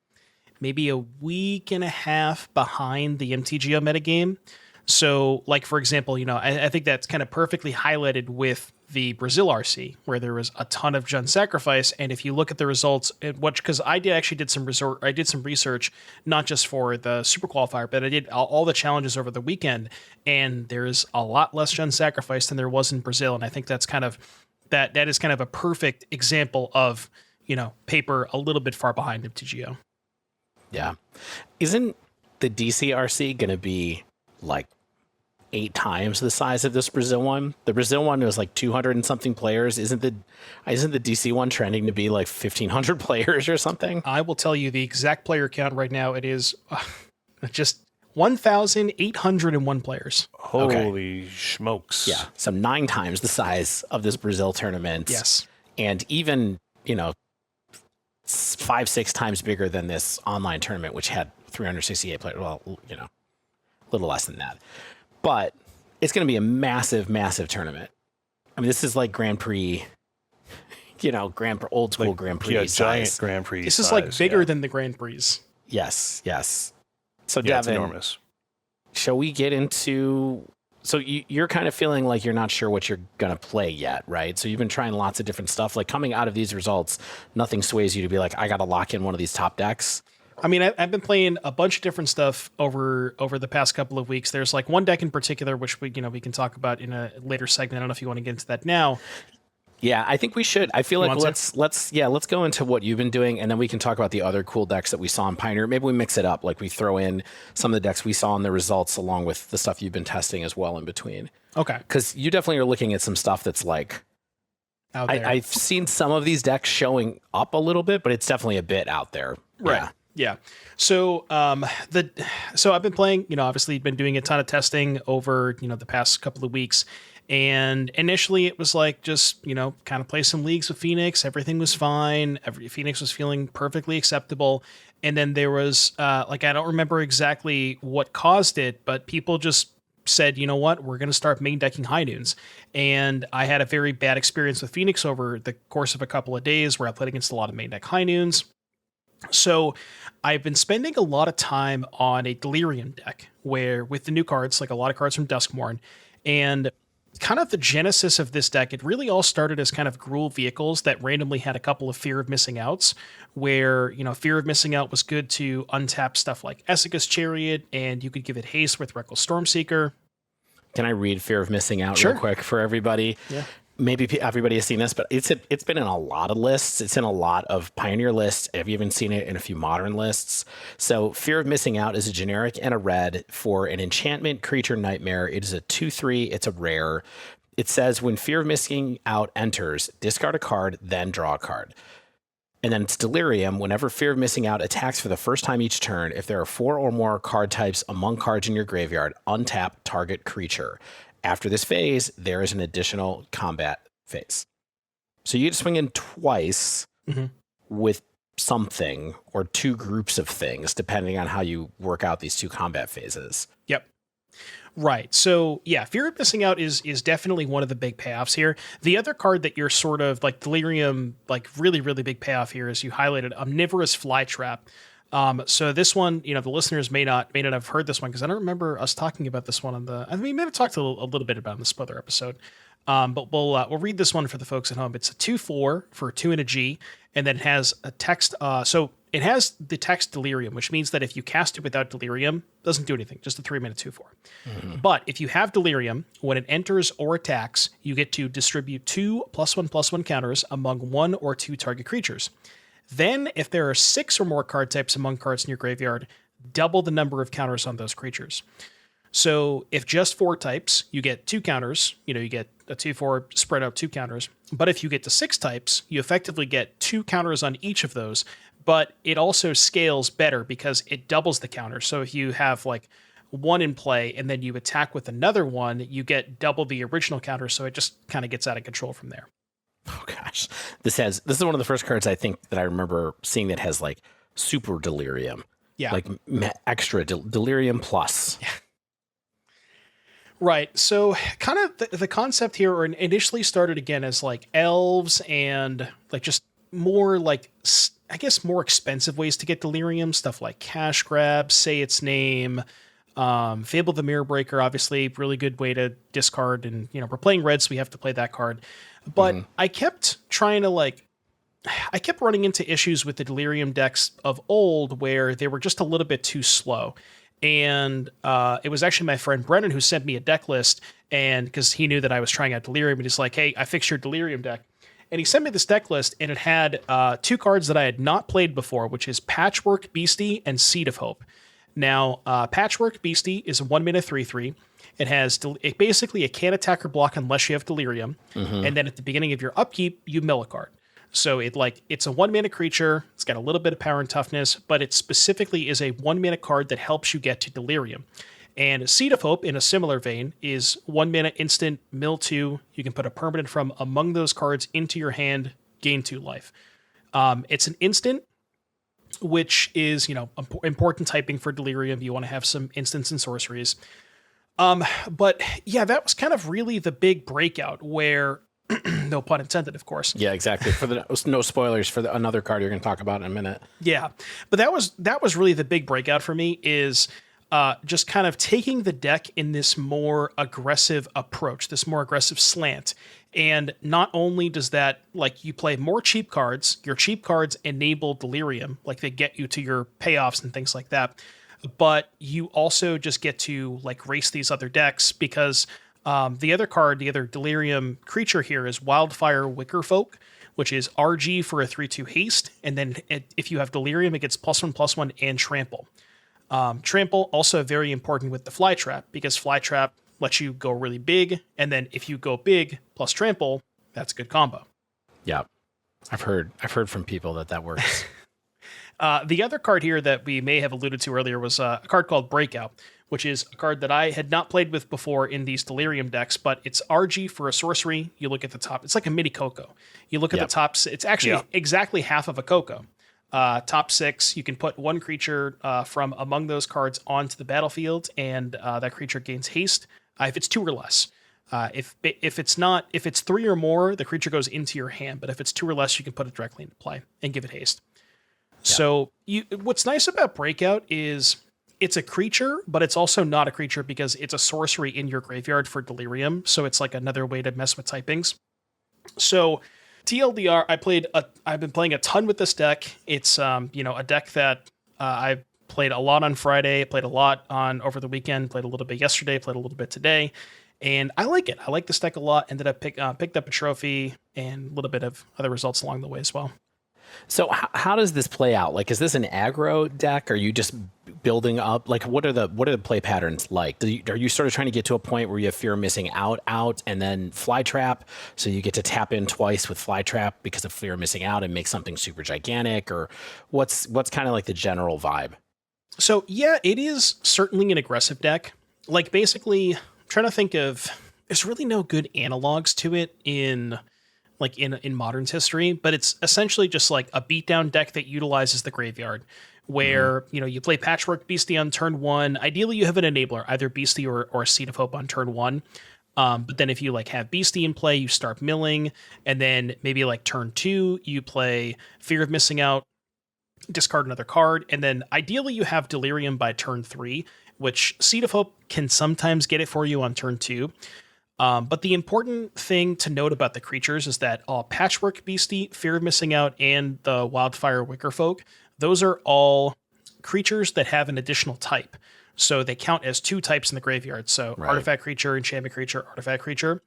maybe a week and a half behind the MTGO metagame. So, like, for example, I think that's kind of perfectly highlighted with the Brazil RC, where there was a ton of Jund Sacrifice. And if you look at the results, because I did some research, not just for the Super Qualifier, but I did all the challenges over the weekend, and there's a lot less Jund Sacrifice than there was in Brazil. And I think that's kind of that is kind of a perfect example of paper a little bit far behind MTGO. Yeah, isn't the DC RC going to be like 8 times the size of this Brazil one? The Brazil one was like 200 and something players. Isn't the DC one trending to be like 1,500 players or something? I will tell you the exact player count right now. It is just 1,801 players. Holy smokes. Yeah. So 9 times the size of this Brazil tournament. Yes. And even, 5-6 times bigger than this online tournament, which had 368 players. Well, a little less than that. But it's going to be a massive, massive tournament. I mean, this is like Grand Prix, old school like, Grand Prix size. Giant Grand Prix This size, is like bigger than the Grand Prix. Yes. So, yeah, Devon, it's enormous. Shall we get into... So you're kind of feeling like you're not sure what you're going to play yet, right? So you've been trying lots of different stuff. Like coming out of these results, nothing sways you to be like, I got to lock in one of these top decks. I mean, I've been playing a bunch of different stuff over the past couple of weeks. There's like one deck in particular, which we can talk about in a later segment. I don't know if you want to get into that now. Yeah, I think we should. I feel like let's go into what you've been doing, and then we can talk about the other cool decks that we saw in Pioneer. Maybe we mix it up, like we throw in some of the decks we saw in the results along with the stuff you've been testing as well in between. Okay. Because you definitely are looking at some stuff that's like, out there. I've seen some of these decks showing up a little bit, but it's definitely a bit out there. Right. Yeah. So so I've been playing, obviously been doing a ton of testing over, the past couple of weeks. And initially it was like just, kind of play some leagues with Phoenix. Everything was fine. Phoenix was feeling perfectly acceptable. And then there was I don't remember exactly what caused it, but people just said, you know what, we're going to start main decking High Noons. And I had a very bad experience with Phoenix over the course of a couple of days where I played against a lot of main deck High Noons. So I've been spending a lot of time on a Delirium deck where with the new cards, like a lot of cards from Duskmourn, and kind of the genesis of this deck, it really all started as kind of Gruul vehicles that randomly had a couple of Fear of Missing Outs, where, you know, Fear of Missing Out was good to untap stuff like Essica's Chariot, and you could give it haste with Reckless Stormseeker. Can I read Fear of Missing Out Sure. real quick for everybody? Yeah. Maybe everybody has seen this, but it's been in a lot of lists. It's in a lot of Pioneer lists. I've even seen it in a few Modern lists. So Fear of Missing Out is a generic and a red for an enchantment creature nightmare. It is a 2/3. It's a rare. It says when Fear of Missing Out enters, discard a card, then draw a card. And then it's Delirium. Whenever Fear of Missing Out attacks for the first time each turn, if there are 4 or more card types among cards in your graveyard, untap target creature. After this phase, there is an additional combat phase. So you get to swing in twice with something or 2 groups of things, depending on how you work out these 2 combat phases. Yep. Right. So yeah, Fear of Missing Out is definitely one of the big payoffs here. The other card that you're sort of like Delirium, like really, really big payoff here is you highlighted Omnivorous Flytrap. So this one, you know, the listeners may not have heard this one because I don't remember us talking about this one I mean, we may have talked a little bit about it in the spoiler episode. But we'll read this one for the folks at home. It's a 2/4 for 2 and a G, and then it has a text. So it has the text Delirium, which means that if you cast it without Delirium, it doesn't do anything. Just a 3-mana 2/4. But if you have Delirium, when it enters or attacks, you get to distribute 2 +1/+1 counters among 1 or 2 target creatures. Then, if there are 6 or more card types among cards in your graveyard, double the number of counters on those creatures. So if just 4 types, you get 2 counters. You know, you get a 2/4 spread out 2 counters. But if you get to 6 types, you effectively get 2 counters on each of those. But it also scales better because it doubles the counter. So if you have like 1 in play and then you attack with another one, you get double the original counter. So it just kind of gets out of control from there. Oh gosh, this is one of the first cards I think that I remember seeing that has like super Delirium, like extra Delirium plus. Yeah. Right. So kind of the concept here or initially started again as like elves and like just more like, I guess, more expensive ways to get Delirium, stuff like Cash Grab, Say Its Name, Fable the Mirror Breaker, obviously really good way to discard, and you know, we're playing red, so we have to play that card. But I kept trying to I kept running into issues with the Delirium decks of old where they were just a little bit too slow. And it was actually my friend Brennan who sent me a deck list, and because he knew that I was trying out Delirium, and he's like, hey, I fixed your Delirium deck. And he sent me this deck list, and it had 2 cards that I had not played before, which is Patchwork Beastie and Seed of Hope. Now, Patchwork Beastie is a 1-mana 3/3. It has basically it can't attack or block unless you have Delirium. And then at the beginning of your upkeep, you mill a card. So it's a 1-mana creature. It's got a little bit of power and toughness, but it specifically is a 1-mana card that helps you get to Delirium. And Seed of Hope, in a similar vein, is 1-mana instant, mill 2. You can put a permanent from among those cards into your hand, gain 2 life. It's an instant, which is, you know, important typing for Delirium. You want to have some instants and sorceries. But yeah, that was kind of really the big breakout where, no pun intended, of course. Yeah, exactly. For the no spoilers for another card you're going to talk about in a minute. Yeah, but that was really the big breakout for me is just kind of taking the deck in this more aggressive approach, this more aggressive slant. And not only does that, like, you play more cheap cards, your cheap cards enable Delirium, like they get you to your payoffs and things like that. But you also just get to like race these other decks because the other Delirium creature here is Wildfire Wickerfolk, which is RG for a 3/2 haste. And then if you have Delirium, it gets +1/+1 and trample. Trample also very important with the Flytrap because Flytrap lets you go really big. And then if you go big plus trample, that's a good combo. Yeah. I've heard from people that works. The other card here that we may have alluded to earlier was a card called Breakout, which is a card that I had not played with before in these Delirium decks, but it's RG for a sorcery. You look at the top. It's like a mini Coco. You look at the tops. It's actually exactly half of a Coco. Top 6, you can put one creature from among those cards onto the battlefield, and that creature gains haste if it's 2 or less. If it's 3 or more, the creature goes into your hand. But if it's 2 or less, you can put it directly into play and give it haste. Yeah. So what's nice about Breakout is it's a creature, but it's also not a creature because it's a sorcery in your graveyard for Delirium. So it's like another way to mess with typings. So TLDR, I've been playing a ton with this deck. It's a deck that I played a lot on Friday, played a lot on over the weekend, played a little bit yesterday, played a little bit today, and I like it. I like this deck a lot. Ended up picked up a trophy and a little bit of other results along the way as well. So how does this play out? Like, is this an aggro deck? Are you just building up? Like, what are the play patterns like? Are you sort of trying to get to a point where you have fear of missing out, and then fly trap, so you get to tap in twice with fly trap because of fear of missing out and make something super gigantic? Or what's kind of like the general vibe? So yeah, it is certainly an aggressive deck. Like, basically, I'm trying to think of, there's really no good analogs to it in Modern's history, but it's essentially just like a beatdown deck that utilizes the graveyard, where you play Patchwork Beastie on turn 1. Ideally, you have an enabler, either Beastie or Seed of Hope on turn 1. But then if you have Beastie in play, you start milling, and then maybe turn 2, you play Fear of Missing Out, discard another card, and then ideally you have Delirium by turn 3, which Seed of Hope can sometimes get it for you on turn 2. But the important thing to note about the creatures is that Patchwork Beastie, Fear of Missing Out, and the Wildfire Wickerfolk, those are all creatures that have an additional type. So they count as 2 types in the graveyard. So right. Artifact creature, enchantment creature, artifact creature.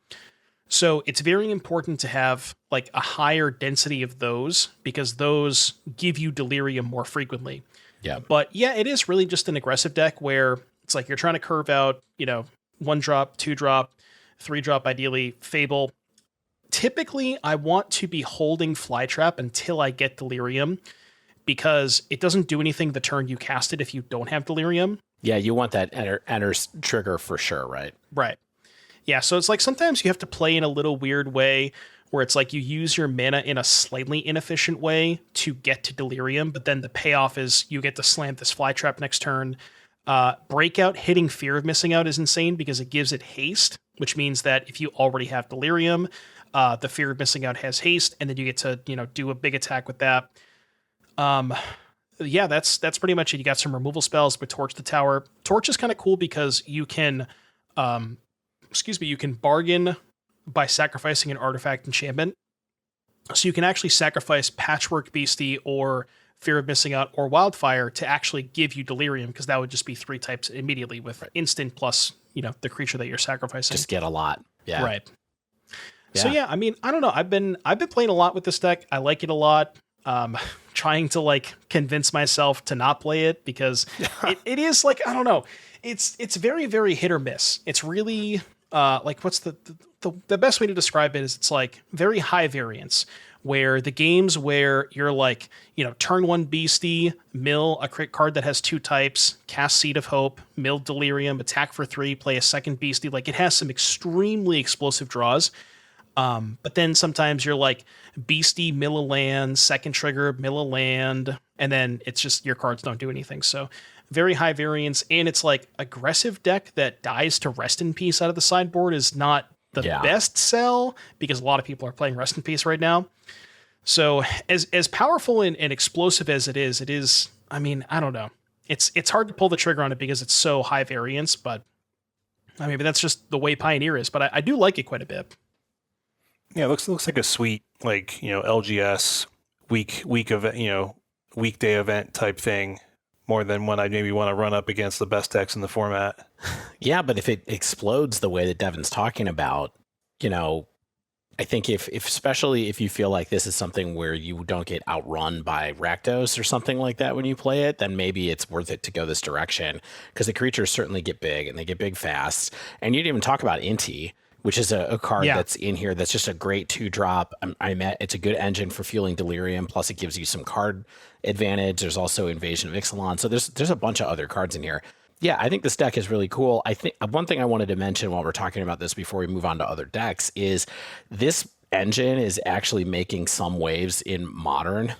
So it's very important to have a higher density of those, because those give you Delirium more frequently. Yeah. But yeah, it is really just an aggressive deck where it's you're trying to curve out, 1-drop, 2-drop, 3-drop, ideally Fable. Typically, I want to be holding Flytrap until I get Delirium, because it doesn't do anything the turn you cast it if you don't have Delirium. Yeah, you want that enter trigger for sure, right? Right. Yeah, so it's sometimes you have to play in a little weird way, where it's you use your mana in a slightly inefficient way to get to Delirium, but then the payoff is you get to slam this Flytrap next turn. Breakout hitting Fear of Missing Out is insane because it gives it haste, which means that if you already have Delirium, the Fear of Missing Out has haste, and then you get to do a big attack with that. Yeah, that's pretty much it. You got some removal spells with Torch the Tower. Torch is kind of cool because you can you can bargain by sacrificing an artifact enchantment. So you can actually sacrifice Patchwork Beastie or Fear of Missing Out or Wildfire to actually give you Delirium, because that would just be 3 types immediately with instant plus, the creature that you're sacrificing. Just get a lot. Yeah. Right. Yeah. So yeah, I mean, I don't know. I've been playing a lot with this deck. I like it a lot. Trying to convince myself to not play it, because it is I don't know. It's very, very hit or miss. It's really what's the best way to describe it is it's very high variance, where the games where you're turn 1 Beastie, mill a crit card that has 2 types, cast Seed of Hope, mill Delirium, attack for 3, play a second Beastie. It has some extremely explosive draws. But then sometimes you're Beastie, mill a land, second trigger, mill a land, and then it's just your cards don't do anything. So very high variance, and it's aggressive deck that dies to Rest in Peace out of the sideboard is not the best sell, because a lot of people are playing Rest in Peace right now. So as powerful and explosive as it is, I mean, I don't know. It's hard to pull the trigger on it because it's so high variance, but I mean, but that's just the way Pioneer is. But I do like it quite a bit. Yeah, it looks like a sweet LGS week event, weekday event type thing, more than one I maybe want to run up against the best decks in the format. Yeah, but if it explodes the way that Devon's talking about, I think if especially if you feel like this is something where you don't get outrun by Rakdos or something like that when you play it, then maybe it's worth it to go this direction, because the creatures certainly get big, and they get big fast. And you didn't even talk about Inti, which is a card that's in here that's just a great 2-drop. It's a good engine for fueling Delirium, plus it gives you some card advantage. There's also Invasion of Ixalan. So there's a bunch of other cards in here. Yeah, I think this deck is really cool. I think one thing I wanted to mention while we're talking about this before we move on to other decks is this engine is actually making some waves in Modern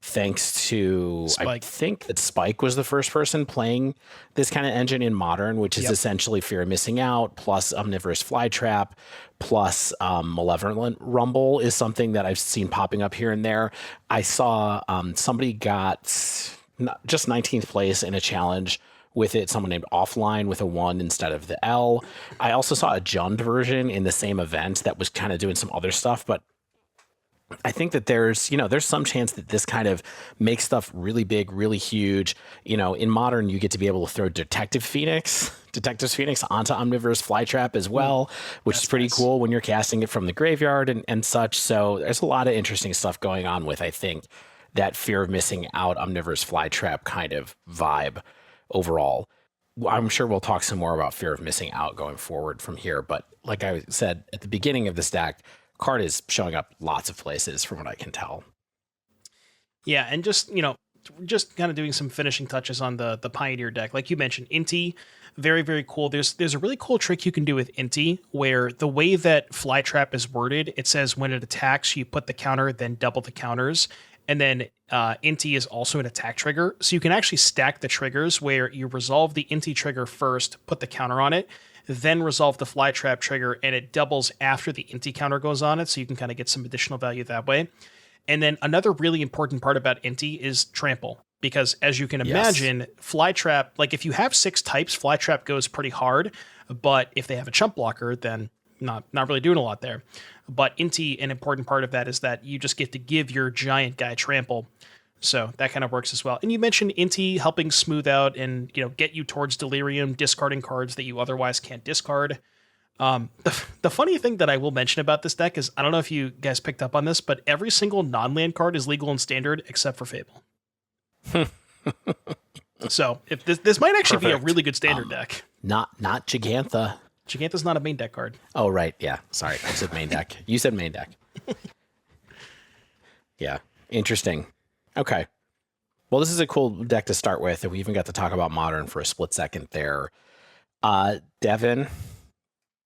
thanks to, Spike. I think that Spike was the first person playing this kind of engine in Modern, which is essentially Fear of Missing Out plus Omnivorous Flytrap plus Malevolent Rumble is something that I've seen popping up here and there. I saw somebody got just 19th place in a challenge with it, someone named Offline with a 1 instead of the L. I also saw a Jund version in the same event that was kind of doing some other stuff, but I think that there's some chance that this kind of makes stuff really big, really huge. In Modern, you get to be able to throw Detective's Phoenix onto Omnivorous Flytrap as well, which is pretty cool when you're casting it from the graveyard and such. So there's a lot of interesting stuff going on with, I think, that Fear of Missing Out Omnivorous Flytrap kind of vibe overall. I'm sure we'll talk some more about Fear of Missing Out going forward from here. But like I said at the beginning of this deck, card is showing up lots of places from what I can tell. Yeah, and just kind of doing some finishing touches on the Pioneer deck. Like you mentioned, Inti, very, very cool. There's a really cool trick you can do with Inti where the way that Flytrap is worded, it says when it attacks, you put the counter, then double the counters. And then Inti is also an attack trigger. So you can actually stack the triggers where you resolve the Inti trigger first, put the counter on it, then resolve the Flytrap trigger, and it doubles after the Inti counter goes on it. So you can kind of get some additional value that way. And then another really important part about Inti is trample. Because as you can imagine, Flytrap, like if you have 6 types, Flytrap goes pretty hard. But if they have a chump blocker, then not really doing a lot there. But Inti, an important part of that is that you just get to give your giant guy trample. So that kind of works as well. And you mentioned Inti helping smooth out and get you towards Delirium, discarding cards that you otherwise can't discard. The funny thing that I will mention about this deck is, I don't know if you guys picked up on this, but every single non-land card is legal in Standard except for Fable. So if this might actually be a really good Standard deck. Not Gigantha. Gigantha's not a main deck card. Oh, right. Yeah. Sorry. I said main deck. You said main deck. Yeah. Interesting. Okay. Well, this is a cool deck to start with, and we even got to talk about Modern for a split second there. Devon,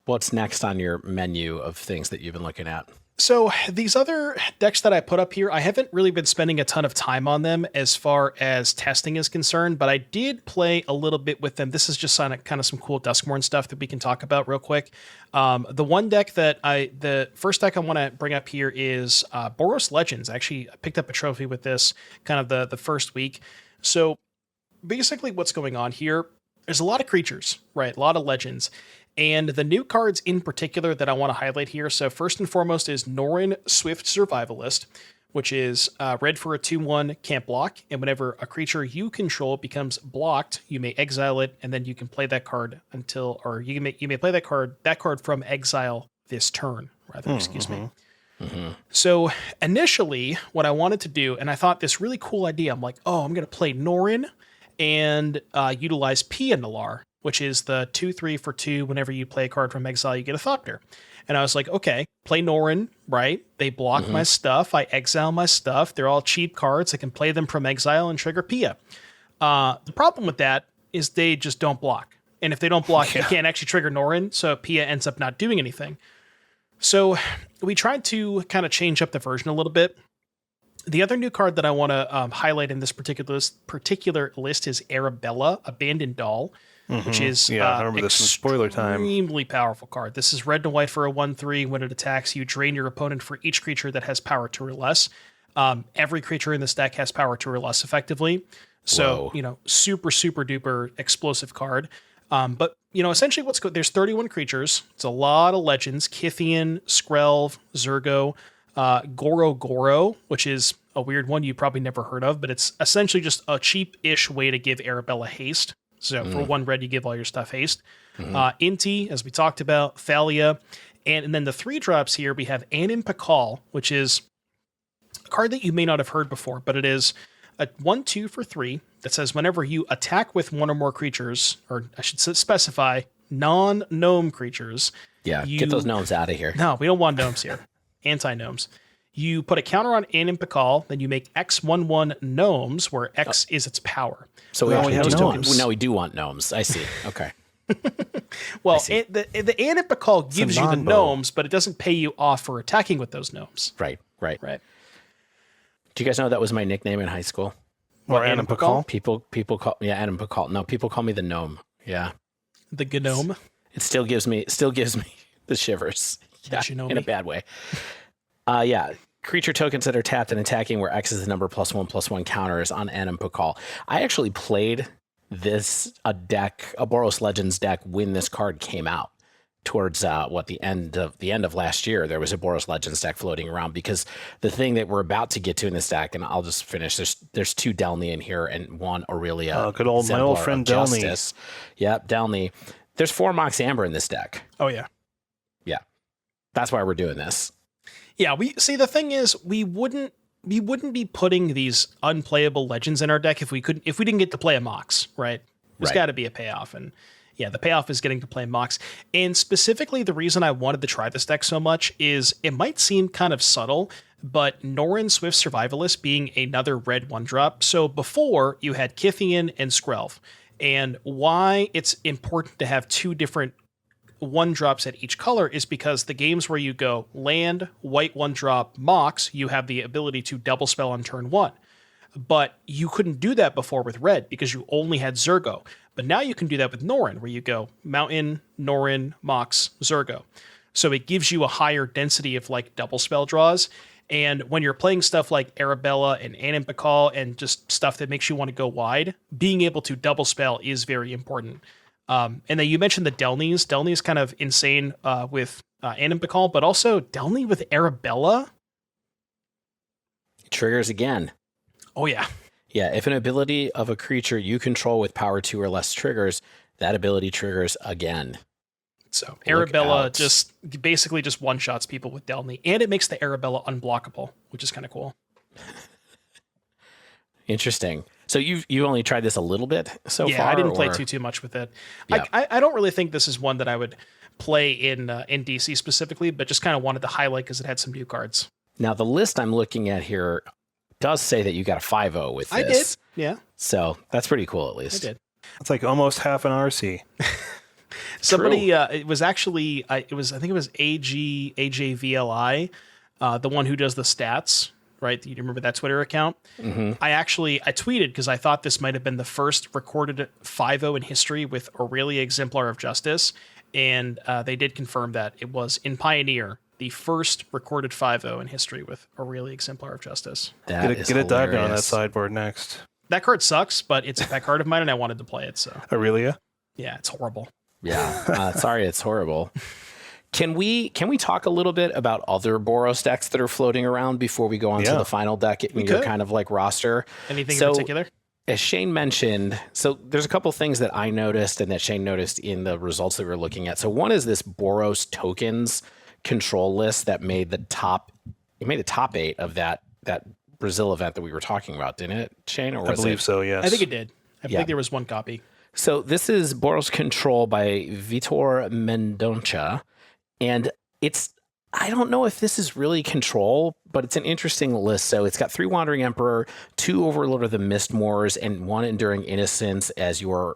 what's next on your menu of things that you've been looking at? So these other decks that I put up here, I haven't really been spending a ton of time on them as far as testing is concerned, but I did play a little bit with them. This is just kind of some cool Duskmourn stuff that we can talk about real quick. The first deck I want to bring up here is Boros Legends. Actually, I picked up a trophy with this kind of the first week. So basically what's going on here, there's a lot of creatures, right? A lot of legends. And the new cards in particular that I want to highlight here. So first and foremost is Norrin Swift Survivalist, which is red for a 2/1 can't block. And whenever a creature you control becomes blocked, you may exile it, and then you can play that card you may play that card from exile this turn, rather, excuse me. Mm-hmm. So initially what I wanted to do, and I thought this really cool idea, I'm like, I'm going to play Norrin and utilize Pia Nalar, which is the 2/3 for 2. Whenever you play a card from exile, you get a Thopter. And I was like, okay, play Norrin, right? They block my stuff. I exile my stuff. They're all cheap cards. I can play them from exile and trigger Pia. The problem with that is they just don't block. And if they don't block, you can't actually trigger Norrin, so Pia ends up not doing anything. So we tried to kind of change up the version a little bit. The other new card that I want to highlight in this particular list is Arabella, Abandoned Doll, which is I remember this from spoiler time. Extremely powerful card. This is red and white for a 1/3. When it attacks, you drain your opponent for each creature that has power 2 or less. Every creature in this deck has power 2 or less effectively. So, super, super duper explosive card. But essentially there's 31 creatures. It's a lot of legends: Kithian, Skrelv, Zurgo, Goro, which is a weird one you probably never heard of, but it's essentially just a cheap-ish way to give Arabella haste. So for 1 red, you give all your stuff haste. Inti, as we talked about, Thalia, and then the 3 drops here, we have Anim Pakal, which is a card that you may not have heard before, but it is a 1/2 for 3 that says whenever you attack with 1 or more creatures, or I should specify non-gnome creatures. Yeah, get those gnomes out of here. No, we don't want gnomes here. Anti-gnomes. You put a counter on Anim Pakal, then you make X/1/1 gnomes, where X is its power. So we actually we do want gnomes. I see. Okay. Well, the Anim Pakal gives you the gnomes, but it doesn't pay you off for attacking with those gnomes. Right. Do you guys know that was my nickname in high school? Or Adam Pakal? People call Adam Pakal. No, people call me the gnome. Yeah. The gnome. It still gives me the shivers. Yeah, in a bad way. Yeah. Creature tokens that are tapped and attacking where X is the number +1/+1 counters on Adam Pakal. I actually played a Boros Legends deck when this card came out. Towards the end of last year, there was a Boros Legends deck floating around, because the thing that we're about to get to in this deck, and I'll just finish. There's 2 Delny in here and 1 Aurelia. Oh, good old my old friend Delny. Yep, Delny. There's 4 Mox Amber in this deck. Oh yeah, yeah. That's why we're doing this. Yeah, we see. The thing is, we wouldn't be putting these unplayable legends in our deck if we didn't get to play a Mox, right? There's got to be a payoff, and yeah, the payoff is getting to play Mox. And specifically, the reason I wanted to try this deck so much is it might seem kind of subtle, but Norrin Swift Survivalist being another red 1-drop. So before, you had Kithian and Skrelv. And why it's important to have 2 different 1-drops at each color is because the games where you go land, white 1-drop, Mox, you have the ability to double spell on turn 1. But you couldn't do that before with red because you only had Zurgo. But now you can do that with Norrin, where you go Mountain, Norrin, Mox, Zurgo. So it gives you a higher density of like double spell draws. And when you're playing stuff like Arabella and Animpakal and just stuff that makes you want to go wide, being able to double spell is very important. And then you mentioned the Delnys. Delny's kind of insane with Animpakal, but also Delny with Arabella. Triggers again. Oh, yeah. Yeah, if an ability of a creature you control with power 2 or less triggers, that ability triggers again. So Arabella just basically just one-shots people with Delny, and it makes the Arabella unblockable, which is kind of cool. Interesting. So you only tried this a little bit so far? Yeah, I didn't play too much with it. Yeah. I don't really think this is one that I would play in DC specifically, but just kind of wanted to highlight because it had some new cards. Now, the list I'm looking at here does say that you got a 5-0 with this. I did, yeah. So that's pretty cool, at least. I did. It's like almost half an RC. Somebody, it was actually, I think it was AJVLI, the one who does the stats, right? You remember that Twitter account? Mm-hmm. I tweeted because I thought this might have been the first recorded 5-0 in history with Aurelia Exemplar of Justice. And they did confirm that it was in Pioneer, the first recorded 5-0 in history with Aurelia Exemplar of Justice. Get a dive on that sideboard next. That card sucks, but it's a pet card of mine, and I wanted to play it. So Aurelia? Yeah, it's horrible. Yeah, sorry, it's horrible. Can we talk a little bit about other Boros decks that are floating around before we go on to the final deck in your kind of like roster? Anything in particular? As Shane mentioned, so there's a couple things that I noticed and that Shane noticed in the results that we're looking at. So one is this Boros tokens control list that made the top 8 of that Brazil event that we were talking about, didn't it, Shane? Or I believe so, yes. I think it did. I think there was one copy. So this is Boros Control by Vitor Mendonça, and I don't know if this is really control, but it's an interesting list. So it's got 3 Wandering Emperor, 2 Overlord of the Mistmoors, and 1 Enduring Innocence as your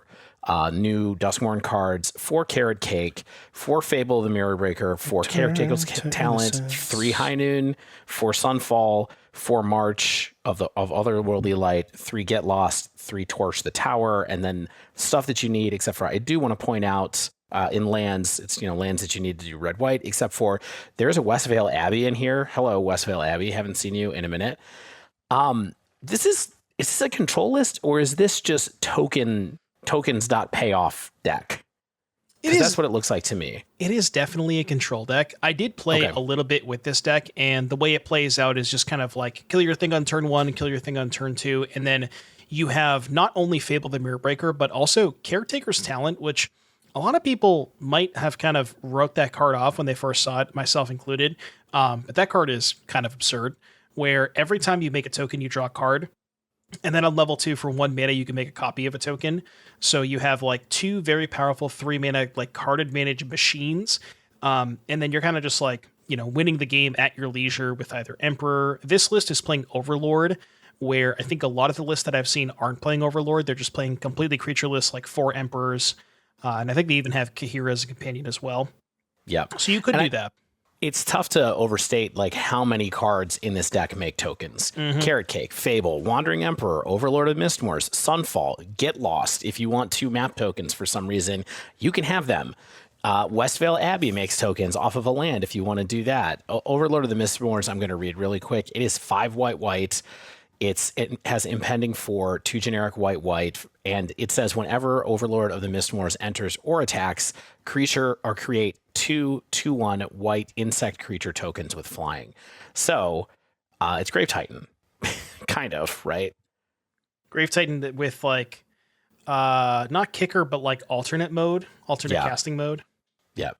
new Duskmourn cards, 4 Carrot Cake, 4 Fable of the Mirror Breaker, 4 Caretaker's Talent, 3 High Noon, 4 Sunfall, 4 March of Otherworldly Light, 3 Get Lost, 3 Torch the Tower, and then stuff that you need, except for I do want to point out in lands, it's lands that you need to do red white, except for there's a Westvale Abbey in here. Hello, Westvale Abbey. Haven't seen you in a minute. Is this a control list, or is this just tokens.payoff deck? That's what it looks like to me. It is definitely a control deck. I did play a little bit with this deck, and the way it plays out is just kind of like kill your thing on turn 1 and kill your thing on turn 2, and then you have not only Fable the Mirror Breaker, but also Caretaker's Talent, which a lot of people might have kind of wrote that card off when they first saw it, myself included. But that card is kind of absurd, where every time you make a token, you draw a card. And then on level 2, for 1 mana, you can make a copy of a token. So you have like 2 very powerful 3 mana like card advantage machines. And then you're kind of just like, winning the game at your leisure with either Emperor. This list is playing Overlord, where I think a lot of the lists that I've seen aren't playing Overlord. They're just playing completely creatureless, like 4 Emperors. And I think they even have Kahira as a companion as well. Yeah. So you could do that. it's tough to overstate like how many cards in this deck make tokens. Carrot Cake, Fable, Wandering Emperor, Overlord of Mistmoors, Sunfall, Get Lost. If you want 2 map tokens for some reason, you can have them. Westvale Abbey makes tokens off of a land if you want to do that. Overlord of the Mistmoors, I'm going to read really quick. It is 5 white. It has impending for 2 generic white, and it says whenever Overlord of the Mistmoors enters or attacks, creature or create 2/1 white insect creature tokens with flying. So it's Grave Titan, kind of, right? Grave Titan with like not kicker, but like alternate casting mode. Yeah.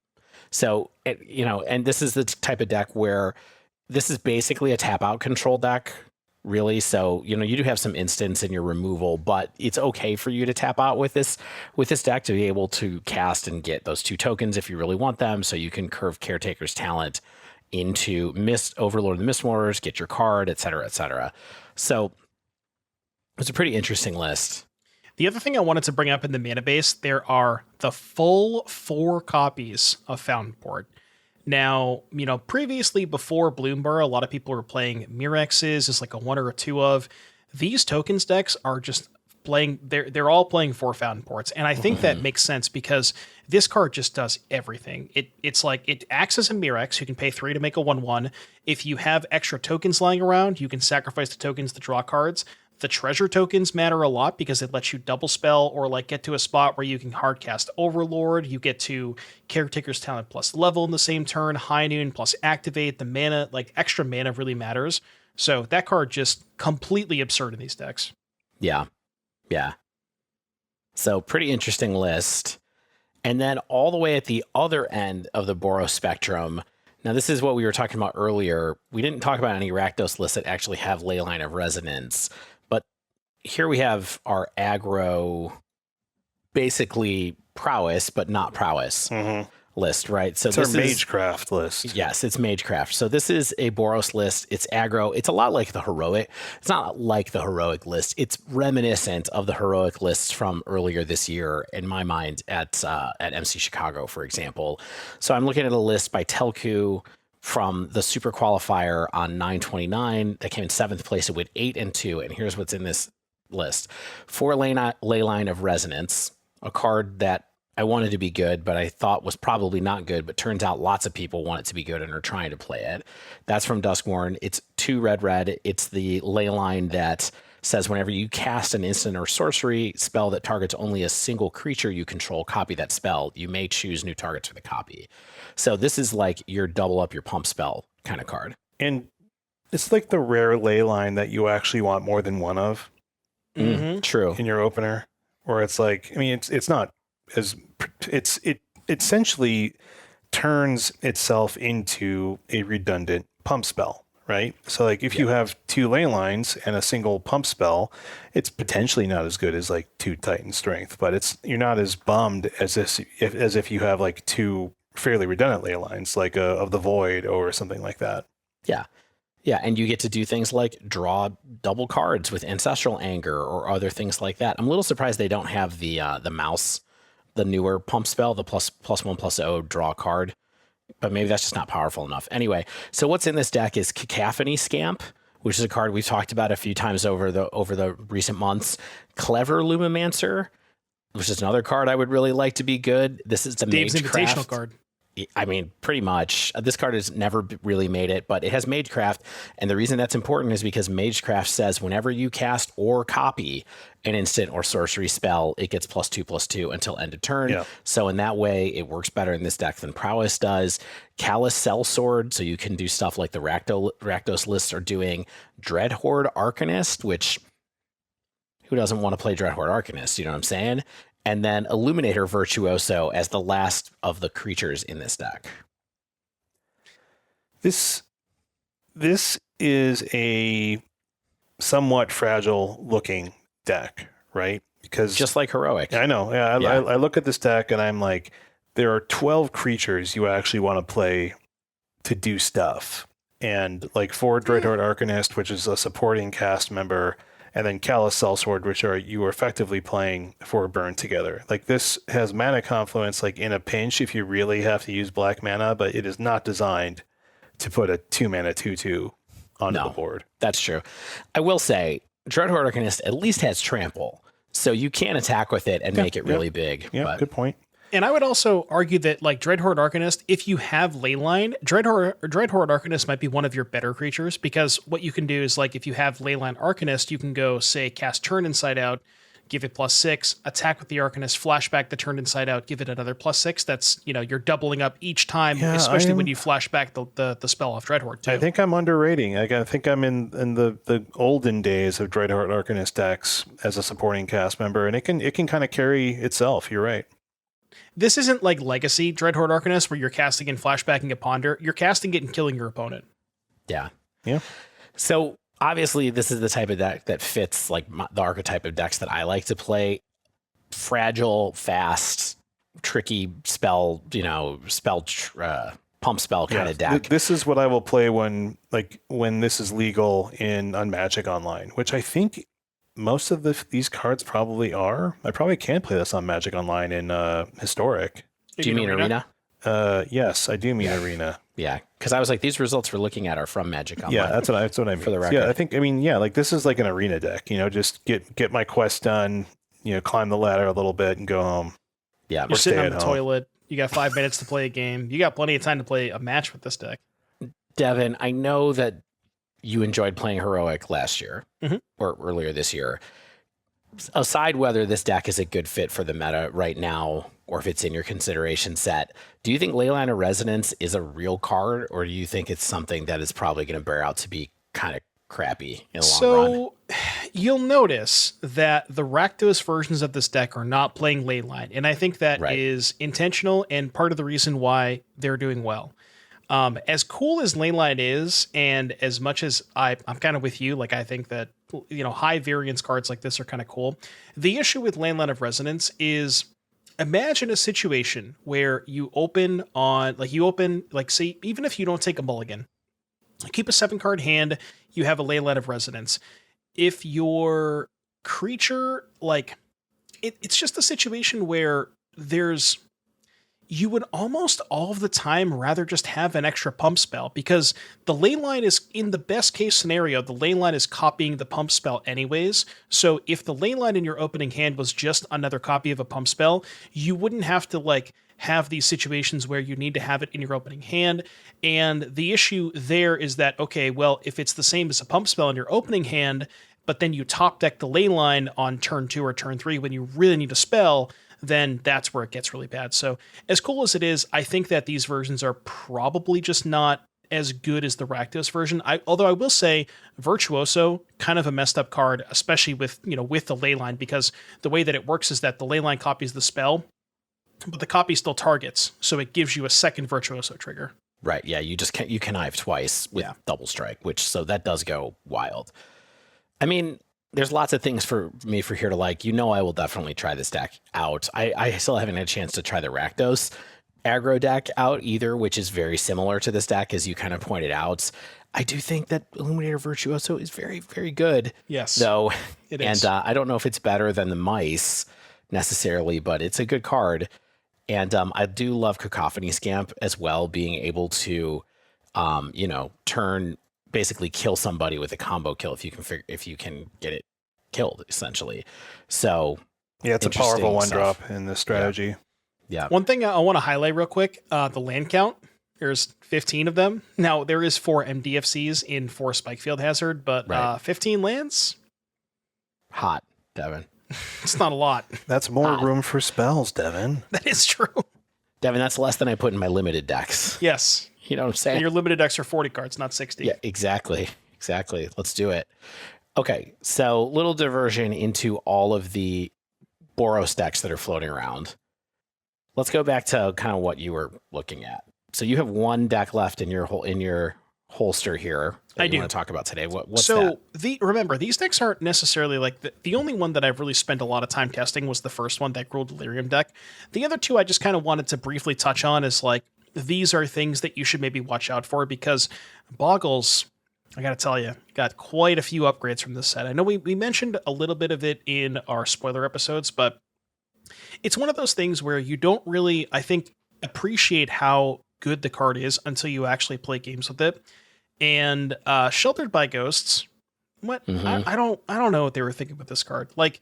So and this is the type of deck where this is basically a tap out control deck. Really, so you do have some instants in your removal, but it's okay for you to tap out with this deck to be able to cast and get those 2 tokens if you really want them. So you can curve Caretaker's Talent into Overlord of the Mistmours, get your card, etc., etc. So it's a pretty interesting list. The other thing I wanted to bring up in the mana base, there are the full 4 copies of Fountain Port. Now, previously before Bloomburrow, a lot of people were playing Mirexes as like a 1 or a 2 of. These tokens decks are just playing, they're all playing 4 Fountain Ports. And I think that makes sense because this card just does everything. It's like it acts as a Mirex. You can pay 3 to make a 1/1. If you have extra tokens lying around, you can sacrifice the tokens to draw cards. The treasure tokens matter a lot because it lets you double spell or like get to a spot where you can hardcast Overlord. You get to Caretaker's Talent plus level in the same turn, High Noon plus activate. The mana, like extra mana really matters. So that card just completely absurd in these decks. Yeah. So pretty interesting list. And then all the way at the other end of the Boros spectrum, now this is what we were talking about earlier. We didn't talk about any Rakdos lists that actually have Leyline of Resonance. Here we have our aggro, basically prowess, but not prowess list, right? So it's our Magecraft list. Yes, it's Magecraft. So this is a Boros list. It's aggro. It's a lot like the Heroic. It's not like the Heroic list. It's reminiscent of the Heroic lists from earlier this year, in my mind, at MC Chicago, for example. So I'm looking at a list by Telku from the Super Qualifier on 9/29 that came in 7th place. It went 8-2, and here's what's in this list. 4 Leyline of Resonance, a card that I wanted to be good, but I thought was probably not good, but turns out lots of people want it to be good and are trying to play it. That's from Duskmourn. It's 2 red. It's the Leyline that says whenever you cast an instant or sorcery spell that targets only a single creature you control, copy that spell. You may choose new targets for the copy. So this is like your double up your pump spell kind of card. And it's like the rare Leyline that you actually want more than one of. True. In your opener, or it's like, I mean, it's not as it essentially turns itself into a redundant pump spell, right? So like if you have 2 Leylines and a single pump spell, it's potentially not as good as like 2 Titan Strength, but you're not as bummed as if you have like 2 fairly redundant Leylines, like of the Void or something like that. Yeah, and you get to do things like draw double cards with Ancestral Anger or other things like that. I'm a little surprised they don't have the mouse, the newer pump spell, the +1/+0 draw card, but maybe that's just not powerful enough. Anyway, so what's in this deck is Cacophony Scamp, which is a card we've talked about a few times over the recent months. Clever Lumimancer, which is another card I would really like to be good. This is the Dave's Magecraft invitational card. I mean, pretty much. This card has never really made it, but it has Magecraft. And the reason that's important is because Magecraft says whenever you cast or copy an instant or sorcery spell, it gets +2/+2 until end of turn. Yeah. So in that way, it works better in this deck than Prowess does. Callous Sellsword, so you can do stuff like the Rakdos lists are doing. Dreadhorde Arcanist, which who doesn't want to play Dreadhorde Arcanist? You know what I'm saying? And then Illuminator Virtuoso as the last of the creatures in this deck. This is a somewhat fragile looking deck, right? Because just like Heroic. I know. Yeah, I look at this deck and I'm like, there are 12 creatures you actually want to play to do stuff. And like 4 Dreadhorde Arcanist, which is a supporting cast member, and then Callous Sellsword, which you are effectively playing for burn together. Like this has mana confluence like in a pinch if you really have to use black mana, but it is not designed to put a 2-mana 2/2 onto the board. That's true. I will say, Dreadhorde Arcanist at least has trample, so you can attack with it and make it really big. Yeah, good point. And I would also argue that, like, Dreadhorde Arcanist, if you have Leyline, Dreadhorde Arcanist might be one of your better creatures, because what you can do is, like, if you have Leyline Arcanist, you can go, say, cast Turn Inside Out, give it +6, attack with the Arcanist, flashback the Turn Inside Out, give it another +6. That's, you're doubling up each time, especially when you flash back the spell off Dreadhorde, too. I think I'm underrating. I think I'm in the olden days of Dreadhorde Arcanist decks as a supporting cast member, and it can kind of carry itself. You're right. This isn't like Legacy Dreadhorde Arcanist where you're casting and flashbacking a Ponder. You're casting it and killing your opponent. Yeah. Yeah. So obviously this is the type of deck that fits like the archetype of decks that I like to play. Fragile, fast, tricky spell, pump spell kind of deck. This is what I will play when this is legal on Magic Online, which I think most of these cards probably are. I probably can play this on Magic Online in Historic. Do you mean Arena? Yes, I do mean Arena. Yeah, because I was like, these results we're looking at are from Magic Online. Yeah, that's what I mean. For the record. Yeah, like this is like an Arena deck. Just get my quest done. Climb the ladder a little bit and go home. Yeah, you're sitting on the toilet. You got 5 minutes to play a game. You got plenty of time to play a match with this deck. Devon, I know that you enjoyed playing Heroic last year or earlier this year. Aside whether this deck is a good fit for the meta right now or if it's in your consideration set, do you think Leyline of Resonance is a real card, or do you think it's something that is probably going to bear out to be kind of crappy in the long run? You'll notice that the Rakdos versions of this deck are not playing Leyline, and I think that is intentional and part of the reason why they're doing well. As cool as Leyline is, and as much as I'm kind of with you, like I think that high variance cards like this are kind of cool. The issue with Leyline of Resonance is, imagine a situation where you open, say, even if you don't take a mulligan, keep a 7-card hand, you have a Leyline of Resonance. If your creature, it's just a situation where you would almost all of the time rather just have an extra pump spell, because the Leyline is, in the best case scenario, the Leyline is copying the pump spell anyways. So if the Leyline in your opening hand was just another copy of a pump spell, you wouldn't have to have these situations where you need to have it in your opening hand. And the issue there is that, okay, well, if it's the same as a pump spell in your opening hand, but then you top deck the Leyline on turn 2 or turn 3 when you really need a spell, then that's where it gets really bad. So as cool as it is, I think that these versions are probably just not as good as the Rakdos version. Although I will say Virtuoso, kind of a messed up card, especially with the Leyline, because the way that it works is that the Leyline copies the spell, but the copy still targets, so it gives you a second Virtuoso trigger. Right, yeah, you connive twice with double strike, so that does go wild. I mean, there's lots of things for me here to like. I will definitely try this deck out. I still haven't had a chance to try the Rakdos aggro deck out either, which is very similar to this deck, as you kind of pointed out. I do think that Illuminator Virtuoso is very, very good. Yes, though, it is. And I don't know if it's better than the Mice necessarily, but it's a good card. And I do love Cacophony Scamp as well, being able to, basically kill somebody with a combo kill if you can get it killed, essentially. So yeah, it's a powerful one-drop in this strategy. Yeah. One thing I want to highlight real quick, the land count. There's 15 of them. Now, there is 4 MDFCs in 4 Spikefield Hazard, but 15 lands? Hot, Devon. It's not a lot. That's more room for spells, Devon. That is true. Devon, that's less than I put in my limited decks. Yes. You know what I'm saying? And your limited decks are 40 cards, not 60. Yeah, exactly. Let's do it. Okay, so little diversion into all of the Boros decks that are floating around. Let's go back to kind of what you were looking at. So you have one deck left in your holster here that you want to talk about today. What's that? Remember, these decks aren't necessarily the only one that I've really spent a lot of time testing was the first one, that Gruul Delirium deck. The other two I just kind of wanted to briefly touch on is these are things that you should maybe watch out for, because Bogles, I got to tell you, got quite a few upgrades from this set. I know we mentioned a little bit of it in our spoiler episodes, but it's one of those things where you don't really, I think, appreciate how good the card is until you actually play games with it. And Sheltered by Ghosts, what I don't know what they were thinking with this card. Like,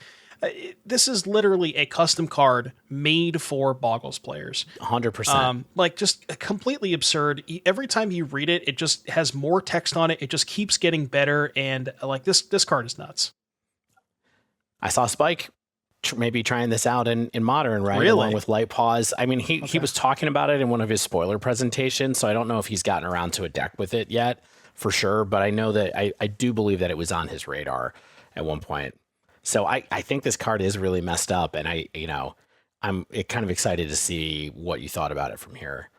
this is literally a custom card made for Bogles players. 100%. Like, just completely absurd. Every time you read it, it just has more text on it. It just keeps getting better, and like this card is nuts. I saw Spike maybe trying this out in Modern, right? Really? Along with Light Paws. I mean, he was talking about it in one of his spoiler presentations, so I don't know if he's gotten around to a deck with it yet, for sure. But I know that I do believe that it was on his radar at one point. So I think this card is really messed up, and I'm kind of excited to see what you thought about it from here.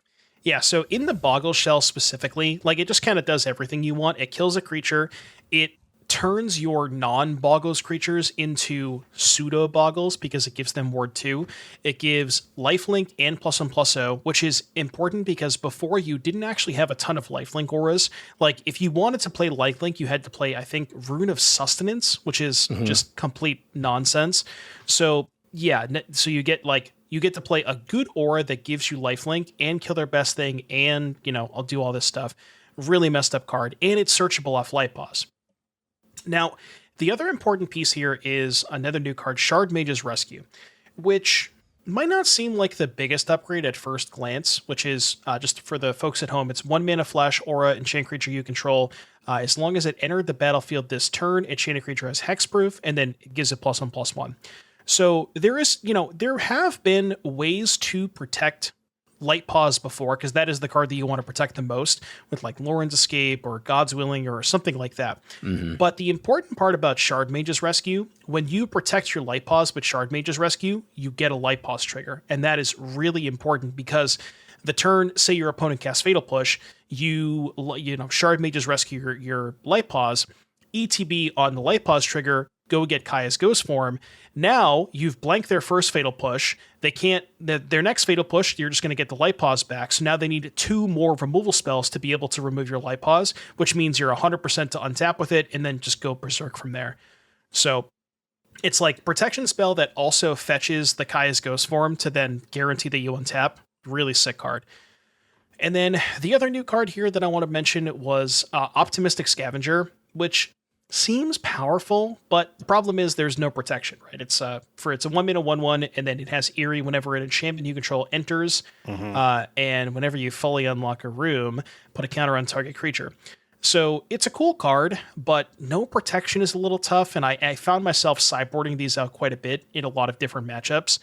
Yeah, so in the Boggle shell specifically, like it just kind of does everything you want. It kills a creature. It turns your non-Boggles creatures into pseudo-Boggles because it gives them Ward 2. It gives lifelink and +1/+0, which is important because before you didn't actually have a ton of lifelink auras. Like, if you wanted to play lifelink, you had to play, I think, Rune of Sustenance, which is just complete nonsense. So, yeah, so you get to play a good aura that gives you lifelink and kill their best thing and, I'll do all this stuff. Really messed up card. And it's searchable off Light Paws. Now, the other important piece here is another new card, Shard Mage's Rescue, which might not seem like the biggest upgrade at first glance, which is, just for the folks at home, it's 1 mana flash, aura, enchant creature you control. As long as it entered the battlefield this turn, enchanted creature has hexproof, and then it gives it +1/+1. So there is, there have been ways to protect Light Paws before, because that is the card that you want to protect the most with like Lauren's Escape or God's Willing or something like that. But the important part about Shard Mage's Rescue, when you protect your Light Paws with Shard Mage's Rescue, you get a Light Paws trigger. And that is really important because the turn, say your opponent casts Fatal Push, you Shard Mage's Rescue your Light Paws, ETB on the Light Paws trigger, go get Kaya's Ghost Form. Now you've blanked their first Fatal Push. They can't, their next Fatal Push, you're just going to get the Light Paws back. So now they need 2 more removal spells to be able to remove your Light Paws, which means you're 100% to untap with it and then just go berserk from there. So it's like protection spell that also fetches the Kaya's Ghost Form to then guarantee that you untap. Really sick card. And then the other new card here that I want to mention was Optimistic Scavenger, which seems powerful, but the problem is there's no protection, right? It's a 1 mana 1/1, and then it has Eerie whenever an enchantment you control enters, and whenever you fully unlock a room, put a counter on target creature. So it's a cool card, but no protection is a little tough, and I found myself sideboarding these out quite a bit in a lot of different matchups.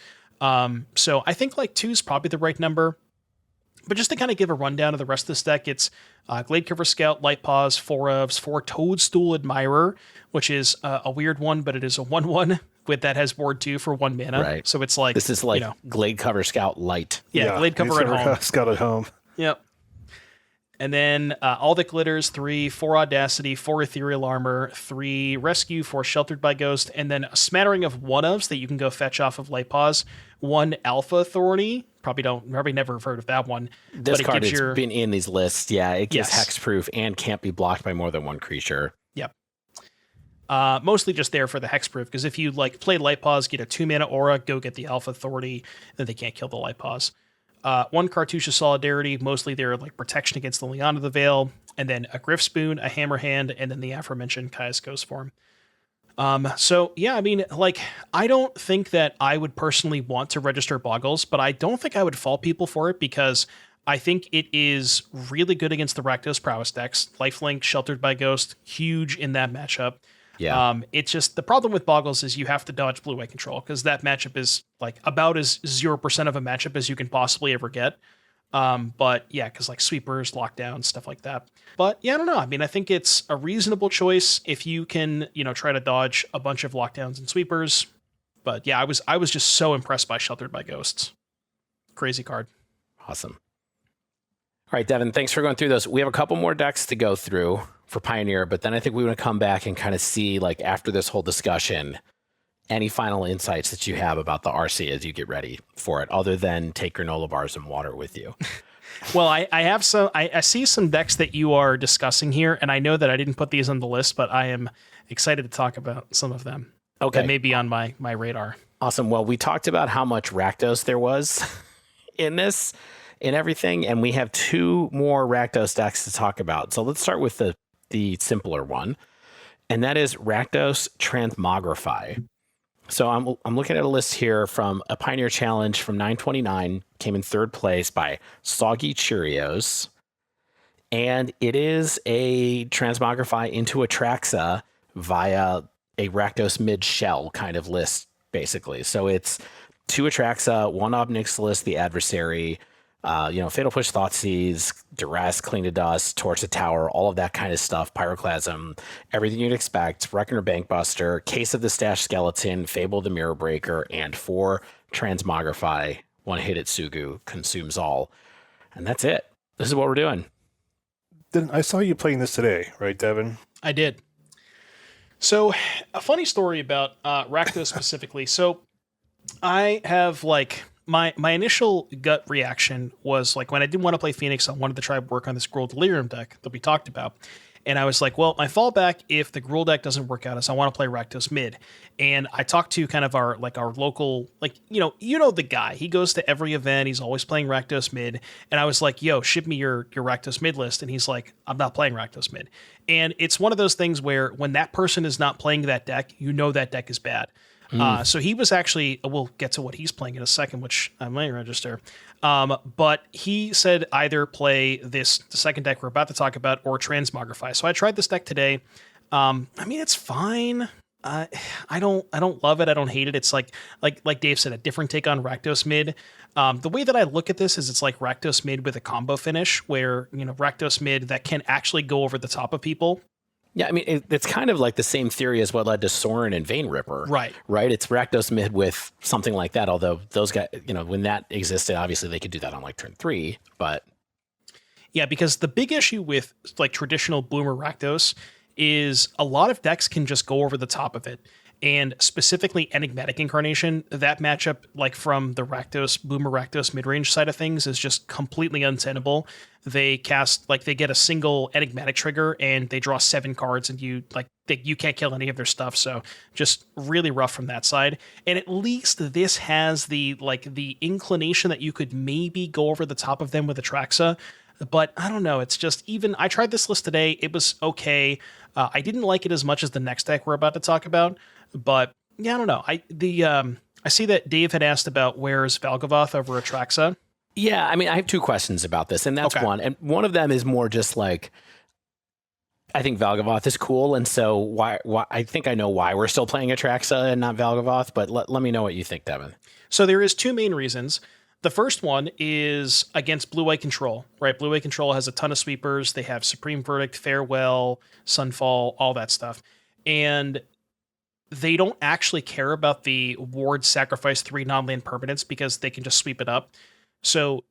So I think like 2 is probably the right number. But just to kind of give a rundown of the rest of this deck, it's Gladecover Scout, Light Paws, 4 ofs, 4 Toadstool Admirer, which is a weird one, but it is a 1/1 that has Ward 2 for 1 mana. Right. So it's like, this is like Gladecover Scout Light. Yeah, Gladecover at home. Scout at home. Yep. And then All That Glitters, 3, 4 Audacity, 4 Ethereal Armor, 3 Rescue, 4 Sheltered by Ghost, and then a smattering of 1-ofs that you can go fetch off of Light Paws. 1 Alpha Thorny. Probably never have heard of that one. This card has been in these lists. Yeah, it gives Yes. hexproof and can't be blocked by more than 1 creature. Yep. Mostly just there for the hexproof, because if you play Light Paws, get a 2 mana aura, go get the Alpha Authority, then they can't kill the Light Paws. 1 Cartouche of Solidarity, mostly they're protection against the Leon of the Veil, and then a Griff Spoon, a Hammerhand, and then the aforementioned Kaya's Ghost Form. So yeah, I mean, I don't think that I would personally want to register Bogles, but I don't think I would fault people for it because I think it is really good against the Rakdos Prowess decks. Lifelink, Sheltered by Ghost, huge in that matchup. Yeah. It's just the problem with Bogles is you have to dodge blue-white control because that matchup is about as 0% of a matchup as you can possibly ever get. But yeah, because sweepers, lockdowns, stuff like that. But yeah, I don't know. I mean, I think it's a reasonable choice if you can, try to dodge a bunch of lockdowns and sweepers. But yeah, I was just so impressed by Sheltered by Ghosts. Crazy card. Awesome. All right, Devon, thanks for going through those. We have a couple more decks to go through for Pioneer, but then I think we want to come back and kind of see, after this whole discussion, any final insights that you have about the RC as you get ready for it, other than take granola bars and water with you. Well, I have some. I see some decks that you are discussing here, and I know that I didn't put these on the list, but I am excited to talk about some of them. Okay, that may be on my radar. Awesome. Well, we talked about how much Rakdos there was in this, and everything. And we have two more Rakdos decks to talk about. So let's start with the simpler one, and that is Rakdos Transmogrify. So I'm looking at a list here from a Pioneer Challenge from 929, came in third place by Soggy Cheerios. And it is a Transmogrify into Atraxa via a Rakdos mid shell kind of list, basically. So it's 2 Atraxa, 1 Ob Nixilis, the adversary, Fatal Push, Thoughtseize, Duress, Cling to Dust, Torch the Tower, all of that kind of stuff, Pyroclasm, everything you'd expect, Reckoner Bankbuster, Case of the Stash Skeleton, Fable the Mirror Breaker, and 4 Transmogrify, 1 hit at Sugu, consumes all. And that's it. This is what we're doing. Then I saw you playing this today, right, Devon? I did. So, a funny story about Rakdos specifically. So, I have my initial gut reaction was when I didn't want to play Phoenix, I wanted to try work on this Gruul Delirium deck that we talked about. And I was like, well, my fallback if the Gruul deck doesn't work out is I want to play Rakdos mid. And I talked to kind of our local, the guy. He goes to every event. He's always playing Rakdos mid. And I was like, yo, ship me your Rakdos mid list. And he's like, I'm not playing Rakdos mid. And it's one of those things where when that person is not playing that deck, that deck is bad. So he was actually, we'll get to what he's playing in a second, which I might register. But he said either play the second deck we're about to talk about or Transmogrify. So I tried this deck today. It's fine. I don't love it. I don't hate it. It's like Dave said, a different take on Rakdos mid. The way that I look at this is it's like Rakdos mid with a combo finish where, Rakdos mid that can actually go over the top of people. Yeah, it's kind of like the same theory as what led to Sorin and Vein Ripper. Right. It's Rakdos mid with something like that, although those guys, when that existed, obviously they could do that on turn 3, but... Yeah, because the big issue with traditional Bloomer Rakdos is a lot of decks can just go over the top of it. And specifically Enigmatic Incarnation, that matchup from the Bloomer Rakdos mid-range side of things is just completely untenable. They cast they get a single Enigmatic trigger and they draw 7 cards and you can't kill any of their stuff. So just really rough from that side. And at least this has the inclination that you could maybe go over the top of them with Atraxa. But I don't know. It's just I tried this list today. It was okay. I didn't like it as much as the next deck we're about to talk about. But yeah, I don't know. I see that Dave had asked about where's Valgavoth over Atraxa. Yeah, I have 2 questions about this, and that's okay. one. And one of them is more just I think Valgavoth is cool, and so why I think I know why we're still playing Atraxa and not Valgavoth, but let me know what you think, Devon. So there is 2 main reasons. The first one is against Blue-White Control, right? Blue-White Control has a ton of sweepers. They have Supreme Verdict, Farewell, Sunfall, all that stuff. And they don't actually care about the ward sacrifice 3 non-land permanents because they can just sweep it up. So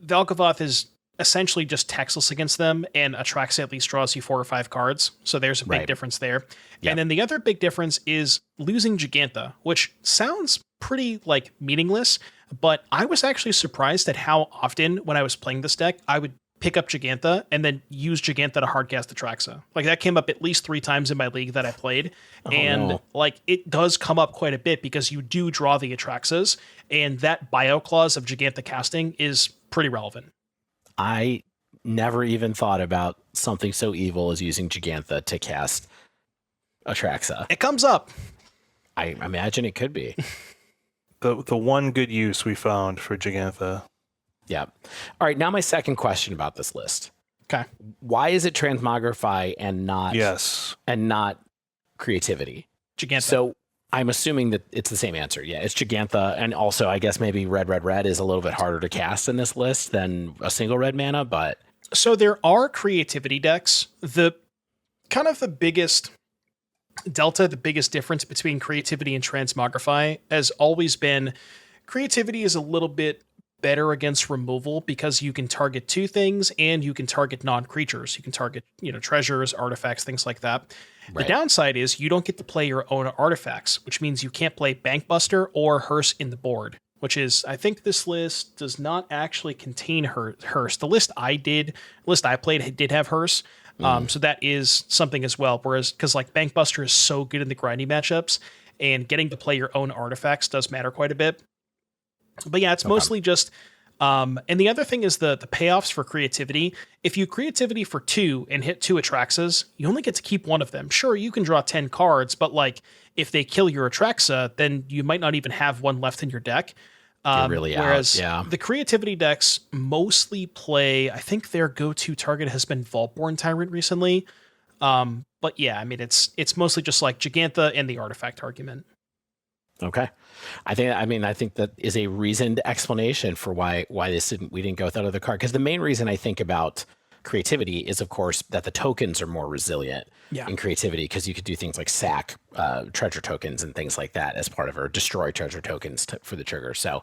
Valgavoth is essentially just textless against them, and Atraxa at least draws you 4 or 5 cards. So there's a big difference there. Yep. And then the other big difference is losing Giganta, which sounds pretty meaningless, but I was actually surprised at how often when I was playing this deck, I would pick up Giganta and then use Giganta to hardcast Atraxa. That came up at least 3 times in my league that I played. It does come up quite a bit because you do draw the Atraxas, and that bio clause of Giganta casting is pretty relevant. I never even thought about something so evil as using Giganta to cast Atraxa. It comes up. I imagine it could be. The one good use we found for Giganta. Yeah. All right. Now my second question about this list. Okay. Why is it Transmogrify and not Creativity? Giganta. So I'm assuming that it's the same answer. Yeah, it's Giganta, and also I guess maybe red is a little bit harder to cast in this list than a single red mana. But so there are Creativity decks. The biggest delta, the biggest difference between Creativity and Transmogrify has always been Creativity is a little bit better against removal because you can target 2 things and you can target non-creatures. You can target, treasures, artifacts, things like that. Right. The downside is you don't get to play your own artifacts, which means you can't play Bankbuster or Hearse in the board, which is, I think this list does not actually contain Hearse. The list I played did have Hearse. So that is something as well. Whereas, because Bankbuster is so good in the grindy matchups, and getting to play your own artifacts does matter quite a bit. But yeah, it's mostly just And the other thing is the payoffs for creativity. If you creativity for 2 and hit 2 Atraxas, you only get to keep 1 of them. Sure, you can draw 10 cards, but like if they kill your Atraxa, then you might not even have 1 left in your deck. You're really Whereas out. Yeah. the creativity decks mostly play, I think their go-to target has been Vaultborn Tyrant recently. But yeah, I mean, it's mostly just like Gigantha and the artifact argument. Okay. I think that is a reasoned explanation for why we didn't go with that other card. Because the main reason I think about creativity is, of course, that the tokens are more resilient in creativity, because you could do things like sack treasure tokens and things like that as part of, or destroy treasure tokens for the trigger. So,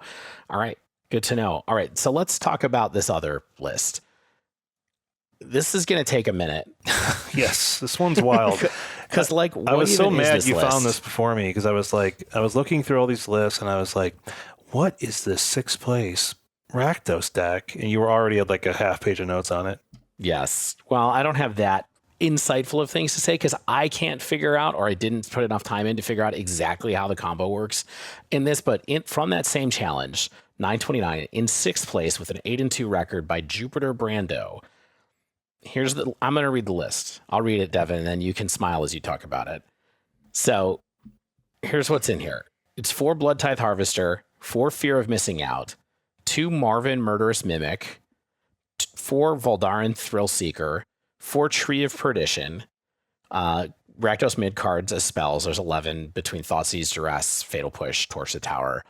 all right, good to know. All right, so let's talk about this other list. This is going to take a minute. Yes, this one's wild. Because like, I was so mad you list? found this before me, because I was looking through all these lists and I was like, what is this 6th place Rakdos deck? And you were already at like a half page of notes on it. Yes. Well, I don't have that insightful of things to say because I can't figure out, or I didn't put enough time in to figure out exactly how the combo works in this. But from that same challenge, 929 in 6th place with an 8-2 record by Jupiter Brando. I'm going to read the list. I'll read it, Devon, and then you can smile as you talk about it. So here's what's in here. It's 4 Blood Tithe Harvester, 4 Fear of Missing Out, 2 Marvin Murderous Mimic, 4 Voldaren Thrill Seeker, 4 Tree of Perdition, Rakdos mid cards as spells. There's 11 between Thoughtseize, Duress, Fatal Push, Torch the Tower,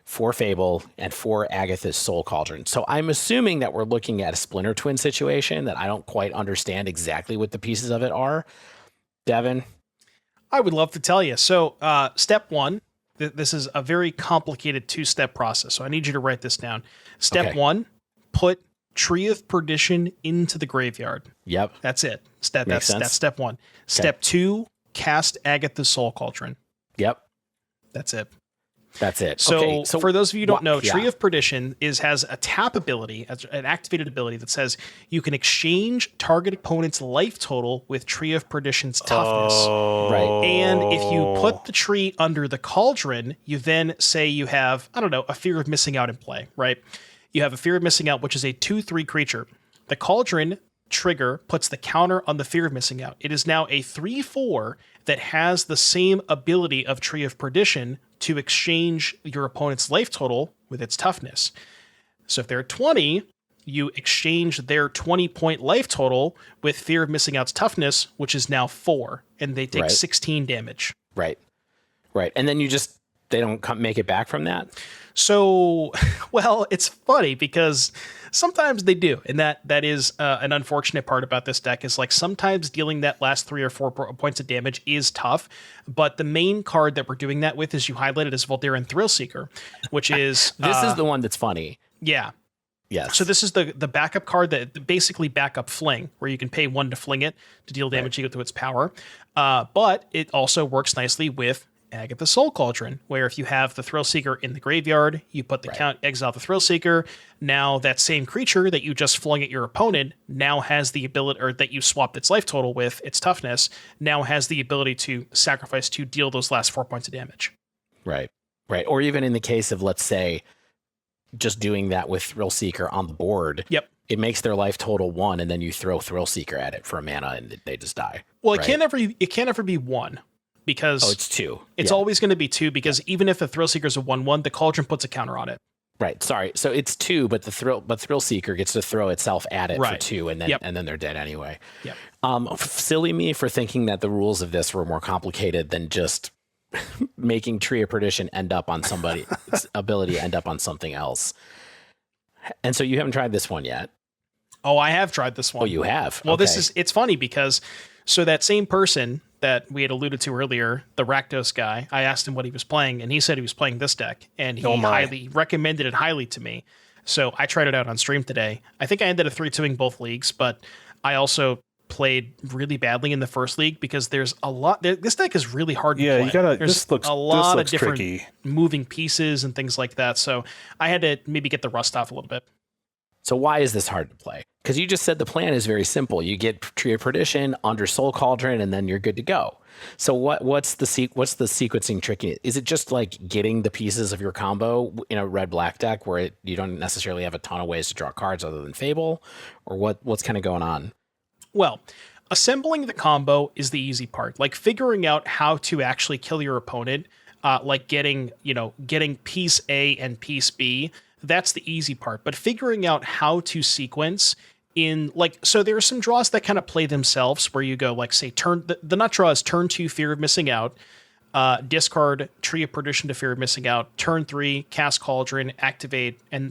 4 Fable, and 4 Agatha's Soul Cauldron. So I'm assuming that we're looking at a Splinter Twin situation that I don't quite understand exactly what the pieces of it are. Devon? I would love to tell you. So step 1, this is a very complicated 2-step process. So I need you to write this down. Step 1, put Tree of Perdition into the graveyard. Yep. That's it. That's step 1. Okay. Step 2, cast Agatha's Soul Cauldron. Yep. That's it. That's it. So for those of you who don't know, Tree of Perdition has a tap ability, an activated ability that says you can exchange target opponent's life total with Tree of Perdition's toughness. Right. And if you put the tree under the cauldron, you then say you have, a Fear of Missing Out in play, right? You have a Fear of Missing Out, which is a 2/3 creature. The cauldron trigger puts the counter on the Fear of Missing Out. It is now a 3/4 that has the same ability of Tree of Perdition to exchange your opponent's life total with its toughness. So if they're 20, you exchange their 20-point life total with Fear of Missing Out's toughness, which is now 4, and they take 16 damage. Right. And then they don't make it back from that? So, well, it's funny because sometimes they do. And that is an unfortunate part about this deck is like sometimes dealing that last 3 or 4 points of damage is tough. But the main card that we're doing that with, as you highlighted, is Voldaren Thrill Seeker, which is... This is the one that's funny. Yeah. Yes. So this is the backup card that basically backup fling, where you can pay 1 to fling it to deal damage equal to its power. But it also works nicely with Agatha's Soul Cauldron, where if you have the Thrill Seeker in the graveyard, you put the count, exile the Thrill Seeker. Now that same creature that you just flung at your opponent now has the ability, or that you swapped its life total with, its toughness, now has the ability to sacrifice to deal those last 4 points of damage. Right. Or even in the case of, let's say, just doing that with Thrill Seeker on the board. Yep. It makes their life total 1, and then you throw Thrill Seeker at it for a mana, and they just die. Well, it can't ever be 1. Because it's 2. It's always going to be 2 because even if the Thrill Seeker is a 1/1, the Cauldron puts a counter on it. Right. Sorry. So it's 2, but Thrill Seeker gets to throw itself at it for 2, and then they're dead anyway. Yep. Silly me for thinking that the rules of this were more complicated than just making Tree of Perdition end up on somebody's ability end up on something else. And so you haven't tried this one yet. Oh, I have tried this one. Oh, you have? Well, okay. It's funny because that same person that we had alluded to earlier, the Rakdos guy, I asked him what he was playing, and he said he was playing this deck, and he highly recommended it highly to me. So I tried it out on stream today. I think I ended up 3-2ing both leagues, but I also played really badly in the first league because there's a lot. This deck is really hard to play. You gotta. There's a lot of different moving pieces and things like that. So I had to maybe get the rust off a little bit. So why is this hard to play? Because you just said the plan is very simple. You get Tree of Perdition under Soul Cauldron, and then you're good to go. So what's the sequencing trick? Is it just like getting the pieces of your combo in a red-black deck where you don't necessarily have a ton of ways to draw cards other than Fable? Or what's kind of going on? Well, assembling the combo is the easy part. Like figuring out how to actually kill your opponent, like getting piece A and piece B, that's the easy part. But figuring out how to sequence so there are some draws that kind of play themselves where you go like, say, the nut draw is turn 2, Fear of Missing Out, discard Tree of Perdition to Fear of Missing Out, turn 3, cast Cauldron, activate, and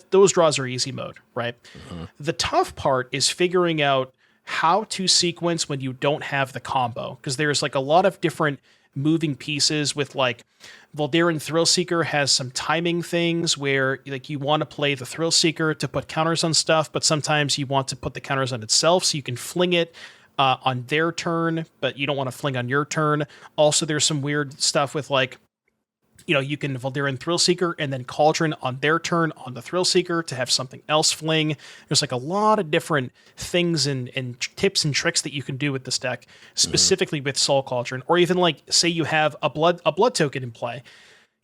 those draws are easy mode, right? Mm-hmm. The tough part is figuring out how to sequence when you don't have the combo, because there's like a lot of different moving pieces with like Voldaren Thrillseeker has some timing things where like you want to play the Thrillseeker to put counters on stuff, but sometimes you want to put the counters on itself so you can fling it on their turn, but you don't want to fling on your turn. Also, there's some weird stuff with like, you can Voldaren Thrillseeker and then Cauldron on their turn on the Thrillseeker to have something else fling. There's like a lot of different things and tips and tricks that you can do with this deck, specifically with Soul Cauldron, or even like say you have a blood token in play.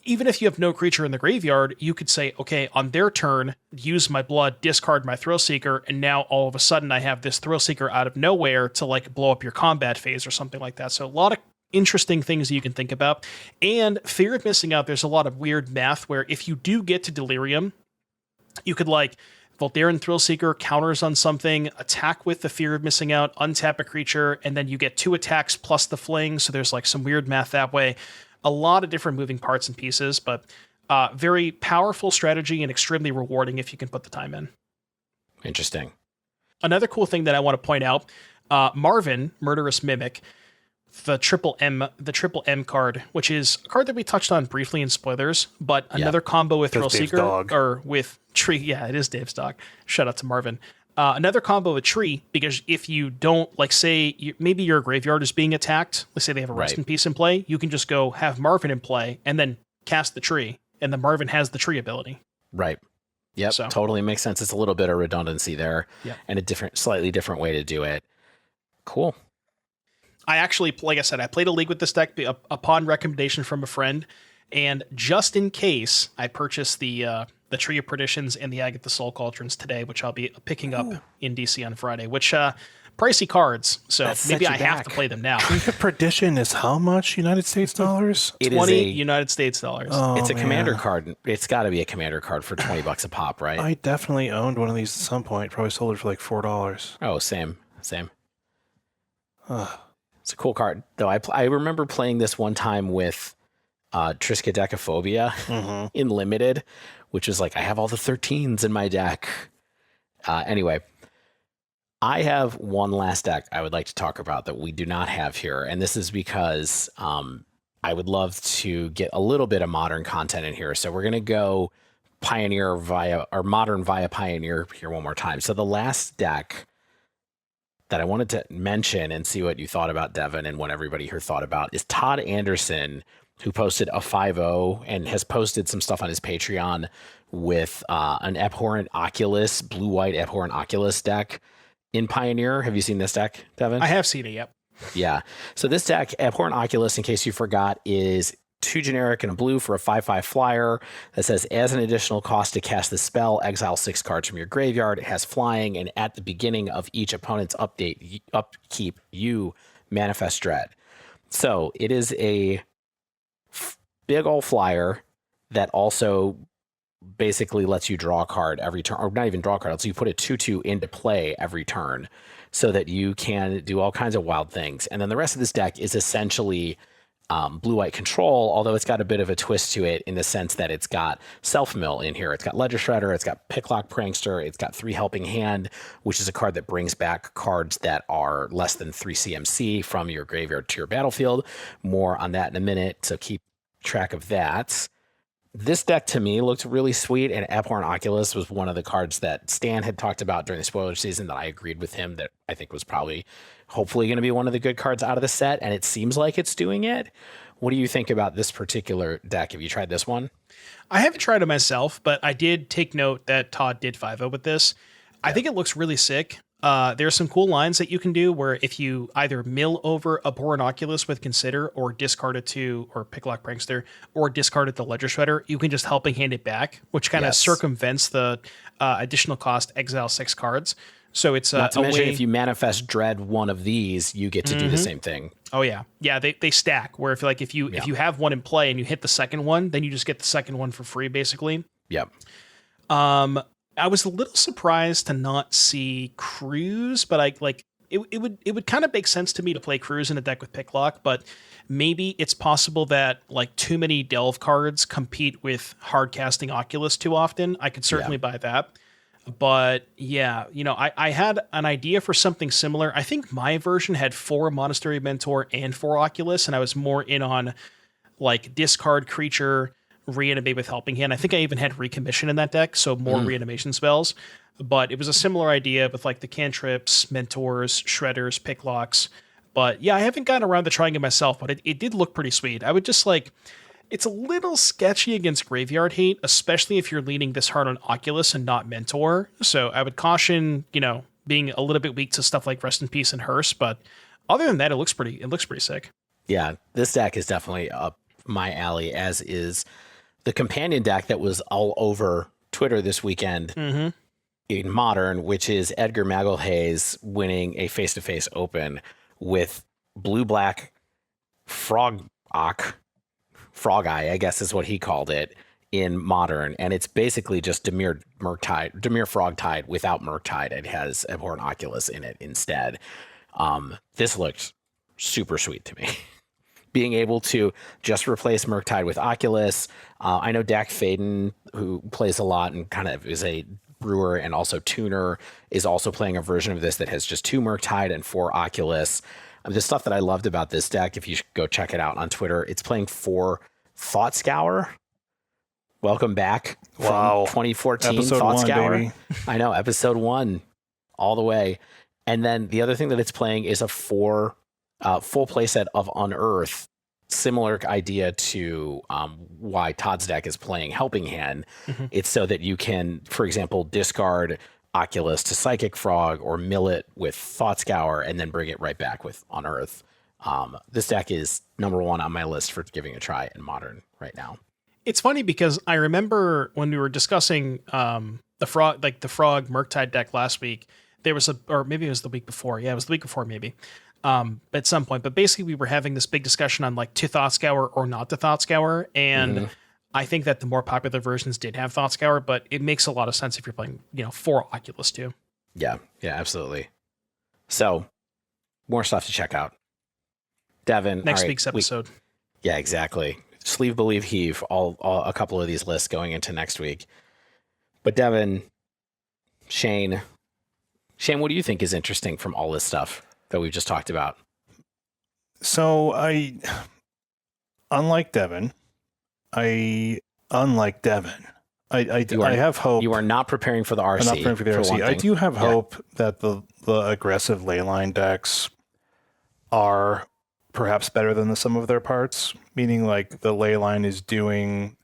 Even if you have no creature in the graveyard, you could say, okay, on their turn, use my blood, discard my Thrillseeker, and now all of a sudden I have this Thrillseeker out of nowhere to like blow up your combat phase or something like that. So a lot of interesting things you can think about. And Fear of Missing Out, there's a lot of weird math where if you do get to Delirium, you could like Voldaren Thrillseeker counters on something, attack with the Fear of Missing Out, untap a creature, and then you get 2 attacks plus the fling. So there's like some weird math that way. A lot of different moving parts and pieces, but very powerful strategy and extremely rewarding if you can put the time in. Interesting. Another cool thing that I want to point out, Marvin, Murderous Mimic, the triple M card, which is a card that we touched on briefly in spoilers, but another combo with Thrillseeker or with Tree. Yeah, it is Dave's dog. Shout out to Marvin. Another combo with Tree, because if you don't, like, say, maybe your graveyard is being attacked, let's say they have a Rest in Peace in play, you can just go have Marvin in play and then cast the Tree, and then Marvin has the Tree ability. Right. Yep, so totally makes sense. It's a little bit of redundancy there, and a slightly different way to do it. Cool. I actually, like I said, I played a league with this deck upon recommendation from a friend, and just in case, I purchased the Tree of Perditions and the Agatha Soul Cauldrons today, which I'll be picking up in DC on Friday, which pricey cards, so maybe I have to play them now. Tree of Perdition is how much United States dollars? 20 United States dollars. Oh, it's a commander card. It's got to be a commander card for $20 a pop, right? I definitely owned one of these at some point. Probably sold it for like $4. Oh, same. It's a cool card, though. I remember playing this one time with Triskaidekaphobia in Limited, which is like, I have all the 13s in my deck. Anyway, I have one last deck I would like to talk about that we do not have here, and this is because I would love to get a little bit of modern content in here. So we're going to go Pioneer Modern via Pioneer here one more time. So the last deck that I wanted to mention and see what you thought about, Devon, and what everybody here thought about is Todd Anderson, who posted a 5.0 and has posted some stuff on his Patreon with an Abhorrent Oculus, blue-white Abhorrent Oculus deck in Pioneer. Have you seen this deck, Devon? I have seen it, yep. Yeah. So this deck, Abhorrent Oculus, in case you forgot, is 2 generic and a blue for a 5/5 flyer that says, as an additional cost to cast the spell, exile 6 cards from your graveyard. It has flying, and at the beginning of each opponent's upkeep, you manifest dread. So it is a big old flyer that also basically lets you draw a card every turn, or not even draw a card, lets you put a 2/2 into play every turn so that you can do all kinds of wild things. And then the rest of this deck is essentially blue-white control, although it's got a bit of a twist to it in the sense that it's got Self-Mill in here. It's got Ledger Shredder, it's got Picklock Prankster, it's got 3 Helping Hand, which is a card that brings back cards that are less than 3 CMC from your graveyard to your battlefield. More on that in a minute, so keep track of that. This deck to me looked really sweet, and Abhorrent Oculus was one of the cards that Stan had talked about during the spoiler season that I agreed with him that I think was probably hopefully going to be one of the good cards out of the set, and it seems like it's doing it. What do you think about this particular deck? Have you tried this one? I haven't tried it myself, but I did take note that Todd did 5-0 with this. I think it looks really sick. There are some cool lines that you can do where if you either mill over Abhorrent Oculus with Consider or discard it to, or Picklock Prankster, or discard it to Ledger Shredder, you can just helping hand it back, which kind of circumvents the additional cost, exile 6 cards. So it's not to mention way... if you manifest dread one of these, you get to do the same thing. Oh yeah, they stack. Where if you have one in play and you hit the second one, then you just get the second one for free, basically. Yep. I was a little surprised to not see Cruise, but it would kind of make sense to me to play Cruise in a deck with Picklock, but maybe it's possible that like too many Delve cards compete with hard casting Oculus too often. I could certainly buy that. But yeah, I had an idea for something similar. I think my version had 4 Monastery Mentor and 4 Oculus, and I was more in on like discard creature, reanimate with Helping Hand. I think I even had Recommission in that deck, so more reanimation spells. But it was a similar idea with like the cantrips, mentors, shredders, picklocks. But yeah, I haven't gotten around to trying it myself, but it did look pretty sweet. I would just like... It's a little sketchy against Graveyard Hate, especially if you're leaning this hard on Oculus and not Mentor. So I would caution, being a little bit weak to stuff like Rest in Peace and Hearse. But other than that, it looks pretty sick. Yeah, this deck is definitely up my alley, as is the companion deck that was all over Twitter this weekend in Modern, which is Edgar Magalhaes winning a face-to-face open with blue-black Frog Eye, I guess is what he called it in Modern, and it's basically just Dimir Frogtide without Murktide. It has Abhorrent Oculus in it instead. This looked super sweet to me. Being able to just replace Murktide with Oculus. I know Dak Faden, who plays a lot and kind of is a brewer and also tuner, is also playing a version of this that has just 2 Murktide and 4 Oculus. The stuff that I loved about this deck, if you should go check it out on Twitter, it's playing 4 Thought Scour. Welcome back from 2014 episode Thought 1, Scour. baby. I know, episode 1 all the way. And then the other thing that it's playing is a 4 full playset of Unearth. Similar idea to why Todd's deck is playing Helping Hand. It's so that you can, for example, discard Oculus to Psychic Frog or mill it with Thought Scour and then bring it right back with Unearth. This deck is number 1 on my list for giving a try in Modern right now. It's funny because I remember when we were discussing the Frog Murktide deck last week, there was or maybe it was the week before. Yeah, it was the week before maybe. At some point, but basically we were having this big discussion on like to Thought Scour or not to Thought Scour, and I think that the more popular versions did have Thought Scour, but it makes a lot of sense if you're playing, 4 Oculus too. Yeah, absolutely. So, more stuff to check out. Devon, next week's episode. Yeah, exactly. Sleeve, Believe, Heave, all a couple of these lists going into next week. But Devon, Shane, what do you think is interesting from all this stuff that we've just talked about? So unlike Devon, I have hope. You are not preparing for the RC. I'm not preparing for the RC. I do have hope that the aggressive leyline decks are perhaps better than the sum of their parts, meaning like the leyline is doing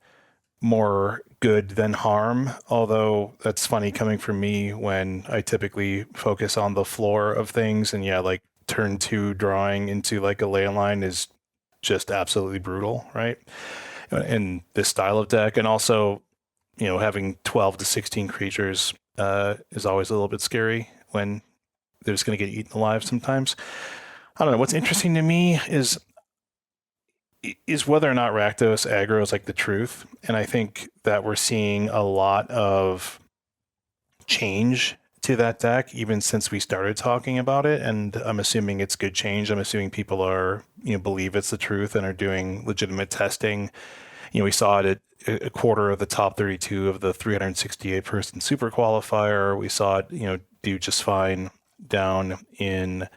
more good than harm, although that's funny coming from me when I typically focus on the floor of things, and like turn 2 drawing into like a leyline is just absolutely brutal, right? In this style of deck. And also, having 12 to 16 creatures is always a little bit scary when they're just going to get eaten alive sometimes. I don't know. What's interesting to me is whether or not Rakdos Aggro is like the truth. And I think that we're seeing a lot of change to that deck even since we started talking about it. And I'm assuming it's good change. I'm assuming people are, believe it's the truth and are doing legitimate testing. We saw it at a quarter of the top 32 of the 368 person super qualifier. We saw it, do just fine down in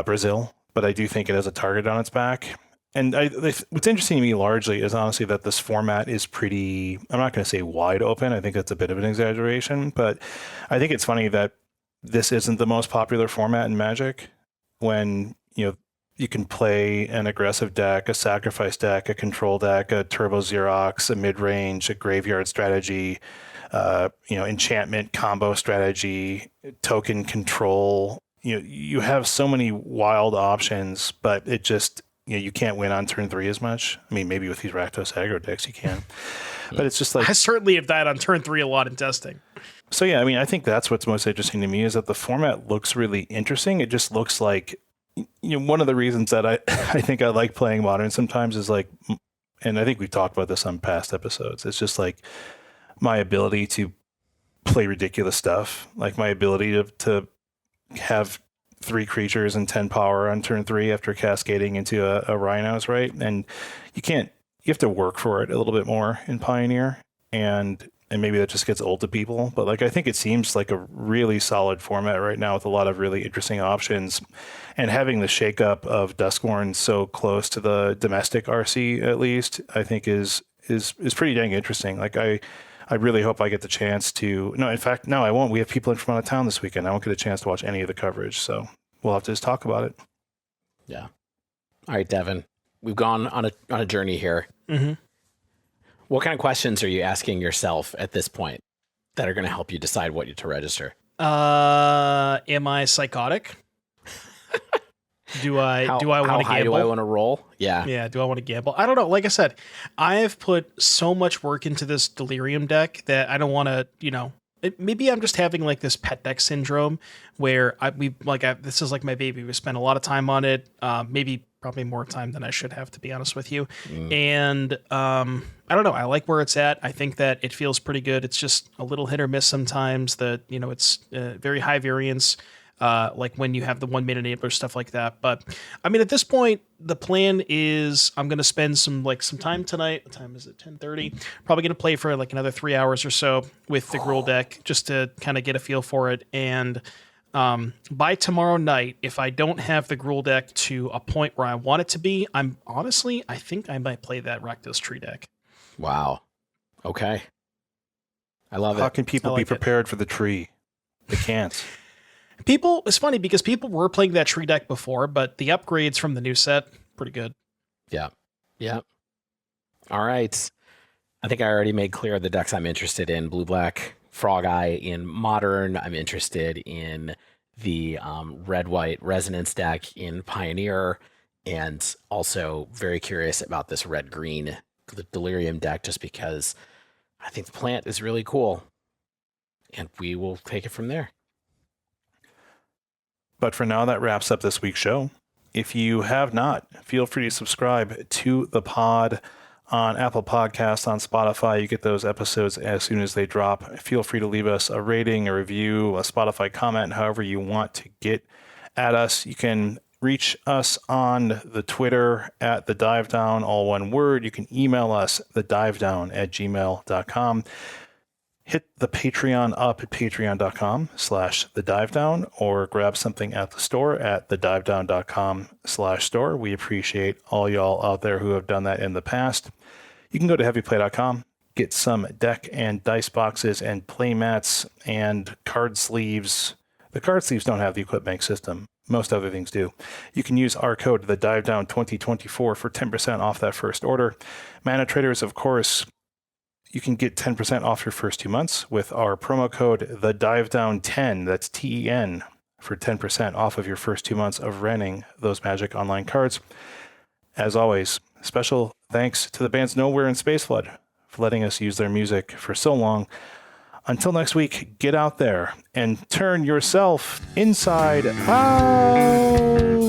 Brazil, but I do think it has a target on its back. And what's interesting to me largely is honestly that this format is pretty, I'm not going to say wide open. I think that's a bit of an exaggeration, but I think it's funny that this isn't the most popular format in Magic when, you can play an aggressive deck, a sacrifice deck, a control deck, a turbo Xerox, a mid-range, a graveyard strategy, enchantment combo strategy, token control. You have so many wild options, but it just, you can't win on turn 3 as much. I mean, maybe with these Rakdos Aggro decks you can, but it's just like, I certainly have died on turn 3 a lot in testing. So yeah, I mean, I think that's what's most interesting to me is that the format looks really interesting. It just looks like, one of the reasons that I think I like playing Modern sometimes is like, and I think we've talked about this on past episodes, it's just like my ability to play ridiculous stuff, like my ability to have 3 creatures and 10 power on turn 3 after cascading into a Rhinos, right? And you have to work for it a little bit more in Pioneer, and maybe that just gets old to people, but like I think it seems like a really solid format right now with a lot of really interesting options, and having the shakeup of Duskmourn so close to the domestic RC at least, I think is pretty dang interesting. Like I really hope I get the chance to. No, in fact, no, I won't. We have people in from out of town this weekend. I won't get a chance to watch any of the coverage, so we'll have to just talk about it. Yeah. All right, Devon, we've gone on a journey here. Mm-hmm. What kind of questions are you asking yourself at this point that are going to help you decide what to register? Am I psychotic? Do I want to gamble? How high do I want to roll? Yeah. Yeah. Do I want to gamble? I don't know. Like I said, I have put so much work into this Delirium deck that I don't want to, maybe I'm just having like this pet deck syndrome where this is like my baby. We spent a lot of time on it. Probably more time than I should have, to be honest with you. And I don't know. I like where it's at. I think that it feels pretty good. It's just a little hit or miss sometimes. It's very high variance. Like when you have the 1 minute enabler, stuff like that. But I mean, at this point, the plan is I'm going to spend some time tonight. What time is it? 10:30. Probably going to play for like another 3 hours or so with the Gruul deck just to kind of get a feel for it. And by tomorrow night, if I don't have the Gruul deck to a point where I want it to be, I think I might play that Rakdos tree deck. Wow. Okay. I love it. How can people be prepared for the tree? They can't. It's funny because people were playing that tree deck before, but the upgrades from the new set, pretty good. Yeah. Yeah. All right. I think I already made clear the decks I'm interested in. Blue-black Frog Eye in Modern. I'm interested in the red-white Resonance deck in Pioneer, and also very curious about this red-green Delirium deck just because I think the plant is really cool, and we will take it from there. But for now, that wraps up this week's show. If you have not, feel free to subscribe to the pod on Apple Podcasts, on Spotify. You get those episodes as soon as they drop. Feel free to leave us a rating, a review, a Spotify comment, however you want to get at us. You can reach us on the Twitter at The Dive Down, all one word. You can email us, thedivedown@gmail.com. Hit the Patreon up at patreon.com/thedivedown, or grab something at the store at thedivedown.com/store. We appreciate all y'all out there who have done that in the past. You can go to heavyplay.com, get some deck and dice boxes and playmats and card sleeves. The card sleeves don't have the equip bank system. Most other things do. You can use our code, TheDiveDown2024, for 10% off that first order. Mana Traders, of course, you can get 10% off your first 2 months with our promo code, TheDiveDown10, that's TEN, for 10% off of your first 2 months of renting those Magic Online cards. As always, special thanks to the bands Nowhere and Spaceflood for letting us use their music for so long. Until next week, get out there and turn yourself inside out.